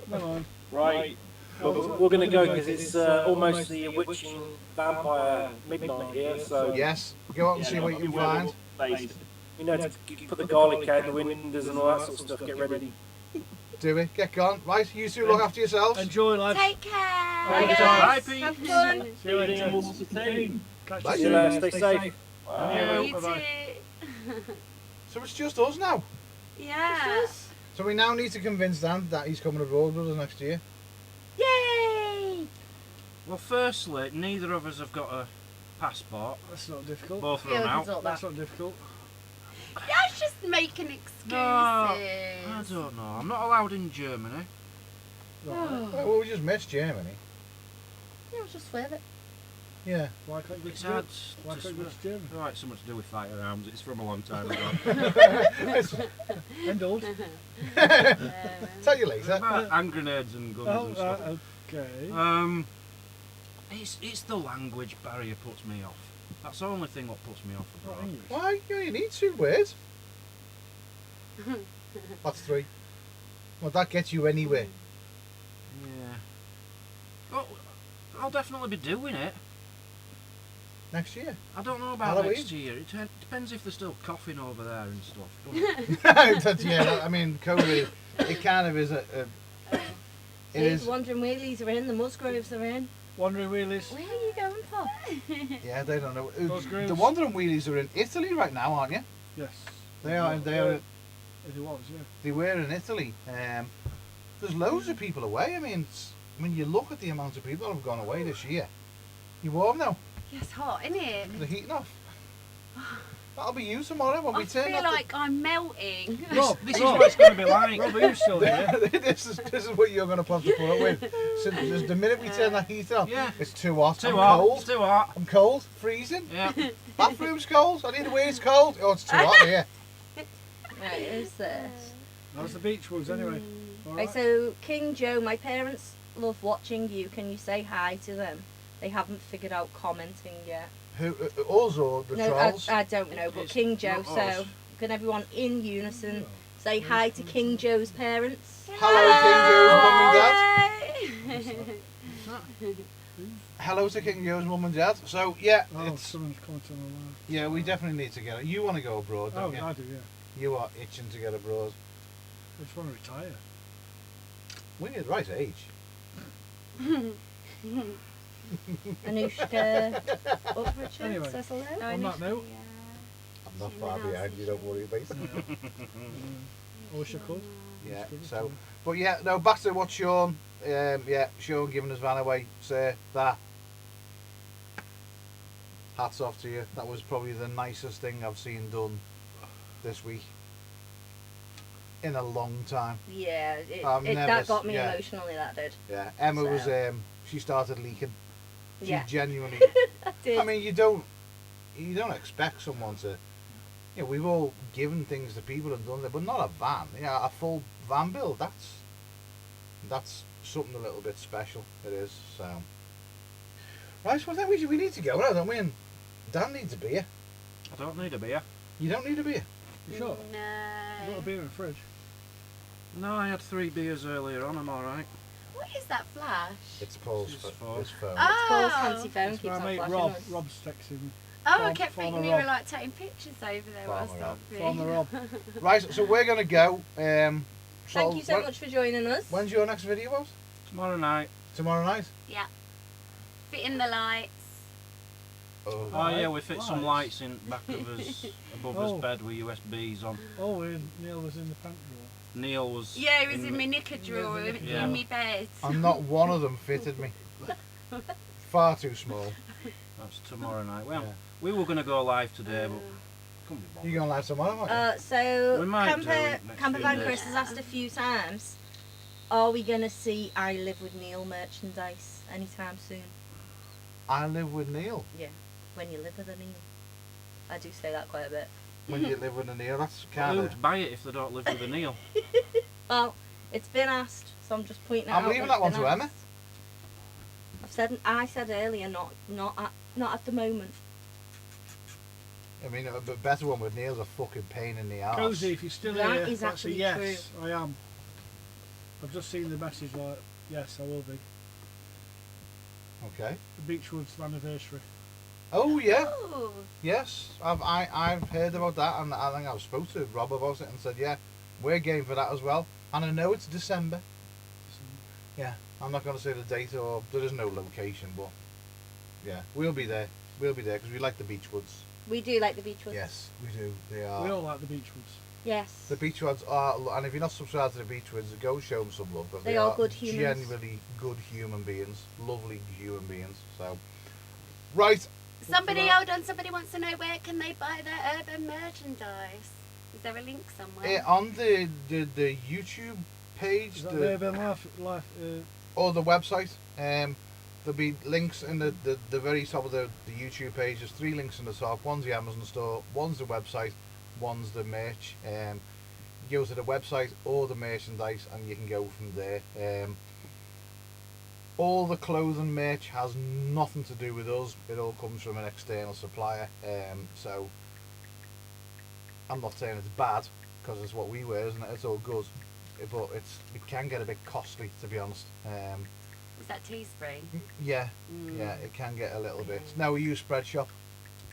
Never mind. Right. We're going to go because it's almost the witching vampire midnight here, so Yes. Go out and see what you can find. Based. you know to put the garlic out the windows and all that sort of stuff. Get ready. Do it. Get gone. Right. You two look after yourselves. Enjoy, lads. Take care. Bye, Bye, Pete. Have fun. See you later. Catch Bye. you See you later. Stay safe. Yeah, You bye-bye. too. So it's just us now. Yeah. So we now need to convince Dan that he's coming abroad with us next year. Yay! Well, firstly, neither of us have got a passport. That's not difficult. Both of Yeah, them we can out. sort That's that. not difficult. Yeah, it's just making excuses. No, I don't know. I'm not allowed in Germany. Right. Well, we just missed Germany. Yeah, we'll just swerve it. Yeah. Why can't you go It's to hard Germany? Why to can't you go to Germany? Right, something to do with firearms. It's from a long time ago. And old. Tell you later. About hand grenades and guns Oh, and stuff. right, okay. It's the language barrier puts me off. That's the only thing what puts me off Not abroad. English. Why? You need 2 words. That's 3. Well, that gets you anywhere. Yeah. Well, I'll definitely be doing it. Next year. I don't know about Halloween. next year. It depends if they're still coughing over there and stuff. Don't it? That's, yeah, I mean, COVID, it kind of is a it is, Wandering Wheelies are in, the Musgroves are in. Wandering Wheelies. Where are you going for? yeah, they don't know. Those grooves. The Wandering Wheelies are in Italy right now, aren't you? Yes. They are. If it was, yeah. They were in Italy. There's loads of people away. I mean, when you look at the amount of people that have gone away this year, you warm now. Yeah, it's hot, isn't it? The heating off. That'll be you tomorrow when I we turn feel up. like I'm melting. Rob, This is what it's going to be like. Rob, are you still here? this is what you're going to have to put up with. So just the minute we turn that heater on, Yeah. it's too hot. Too I'm hot. cold. It's too hot. I'm cold. Freezing. Yeah. Bathroom's cold. I need to wait. It's cold. Oh, it's too hot here. Right, who's this? How's the beach woods anyway? All Right, right. so King Joe, my parents love watching you. Can you say hi to them? They haven't figured out commenting yet. Who? Also the No, trolls. I don't know, but It's King Joe. not So us. can everyone in unison say hi to King Joe's parents? Hello, King Joe's mum and dad. Hello to King Joe's mum and dad. So yeah, Oh, it's someone's commenting on yeah. We definitely need to get it. You want to go abroad, that. don't Oh, you? I do, yeah. You are itching to get abroad. I just want to retire. We're the right age. Anushka Uprichard Anyway. says hello. On that note, I'm not far behind. You don't worry, mate. I wish I could. Yeah. It's good, So, isn't it? but yeah, no. Back to what Sean. Yeah, Sean giving his van away. Say that. Hats off to you. That was probably the nicest thing I've seen done this week in a long time. Yeah, I've never that got me yeah. emotionally. That did. Yeah, Emma was. So. She started leaking. She Yeah, genuinely. I did. I mean, you don't expect someone to. You know, we've all given things to people and done that, but not a van. Yeah, a full van build. That's something a little bit special. It is. So. Right, well then we need to go now, don't we? And Dan needs a beer. I don't need a beer. You don't need a beer. You sure? No. I've got a beer in the fridge. No, I had 3 beers earlier on. I'm all right. What is that flash? It's Paul's It's his phone. Paul's Oh. fancy phone It's keeps my on mate flashing Rob. us. Rob's texting me. Oh, I Farm- kept Farmer thinking you were Rob. like taking pictures over there whilst Farmer Rob. Farmer Rob. Right, so we're gonna go. Thank you so much for joining us. When's your next video out? Tomorrow night. Tomorrow night. Yeah. Fitting the lights. Oh, Oh yeah, we fit some Lights. lights in back of us, above Oh. his bed with USBs on. Oh, Neil was in the pant drawer. Neil was. Yeah, it was in my knicker Yeah, drawer the in knicker drawer. my bed. and not one of them fitted me. Far too small. That's tomorrow night. Well, Yeah. we were going to go live today, but couldn't be You bothered. going live tomorrow, aren't you? So We might do Camper it next Camper few Van days. Chris has asked a few times, are we gonna see I Live with Neil merchandise anytime soon? I live with Neil. When you live with a Neil. I do say that quite a bit. When you live with a Neil, that's kind of. Who'd buy it if they don't live with a Neil? Well, it's been asked, so I'm just pointing it I'm out. leaving when that it's one been to asked. Emma. I said earlier, not at the moment. I mean, a better one with Neil's a fucking pain in the arse. Cozy, if you're still That here, is that's a actually yes. I am. I've just seen the message like, yes, I will be. Okay. The Beechwoods anniversary. Oh yeah. Oh. Yes, I've heard about that, and I think I've spoke to Rob about it and said, yeah, we're game for that as well. And I know it's December. Yeah, I'm not going to say the date or there is no location, but yeah, we'll be there. We'll be there because we like the Beechwoods. We do like the Beechwoods. Yes, we do. They are. We all like the Beechwoods. Yes. The Beechwoods are, and if you're not subscribed to the Beechwoods, go show them some love. But They are good humans. Genuinely good human beings, lovely human beings. So, right. Somebody, hold on, somebody wants to know where can they buy their urban merchandise? Is there a link somewhere? On the YouTube page, Is that the Urban Life? or the website, there'll be links in the very top of the YouTube page. There's 3 links in the top. One's the Amazon store, one's the website, one's the merch. You go to the website or the merchandise and you can go from there. all the clothing merch has nothing to do with us. It all comes from an external supplier. So I'm not saying it's bad because it's what we wear, isn't it? It's all good, but it can get a bit costly, to be honest. Is that Teespring? Yeah, yeah, it can get a little bit. Now we use Spreadshop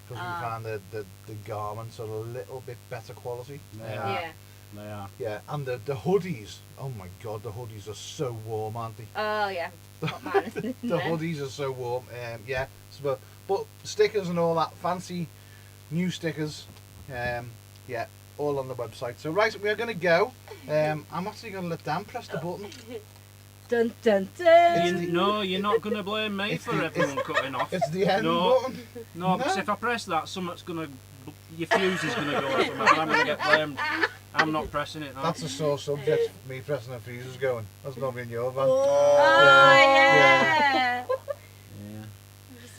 because we find the garments are a little bit better quality. They are. Yeah. They are. Yeah, and the hoodies. Oh my god, the hoodies are so warm, aren't they? Oh yeah. Got mine in The there. hoodies are so warm. Yeah, but stickers and all that fancy new stickers. Yeah, all on the website. So right, we're gonna go. I'm actually gonna let Dan press the button. Dun dun dun. No, you're not going to blame me It's for the- everyone cutting off. It's the end No. button. No, because if I press that, something's going to... Your fuse is going to go or something, and I'm going to get blamed. I'm not pressing it, no. That's a sore subject. Me pressing the fuses going. That's not in your van. Oh yeah.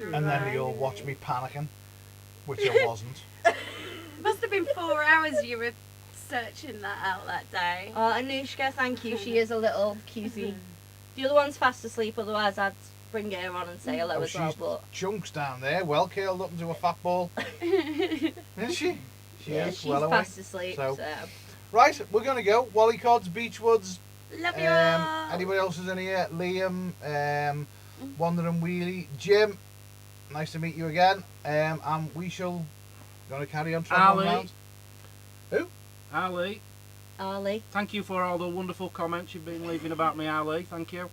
Yeah. And then you'll watch me panicking, which I wasn't. Must have been 4 hours you were searching that out that day. Oh, Anushka, thank you. She is a little cutie. The other one's fast asleep, otherwise I'd bring her on and say hello Oh, as well. she's But chunks down there, well curled up into a fat ball. Isn't she? She yeah, is she's well away. fast asleep. So- So. Right, we're going to go. Wallycods, Beechwoods. Love you all. Anybody else is in here? Liam, Wandering Wheelie, Jim. Nice to meet you again. And we shall going to carry on travelling Ali. around. Who? Ali, Ali. thank you for all the wonderful comments you've been leaving about me, Ali. Thank you.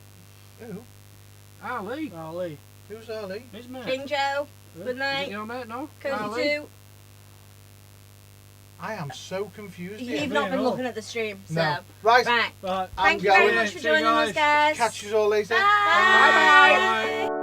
Who? Ali, Ali. Who's Ali? his mate. King Joe. Good Is it night. your mate, no? Cozy Ali? too. I am so confused You've here. not been no. looking at the stream, so. No. Right, Right. Right. I'm Thank you very going. much for See you joining us, guys. guys. Catch you all later. Bye. Bye-bye.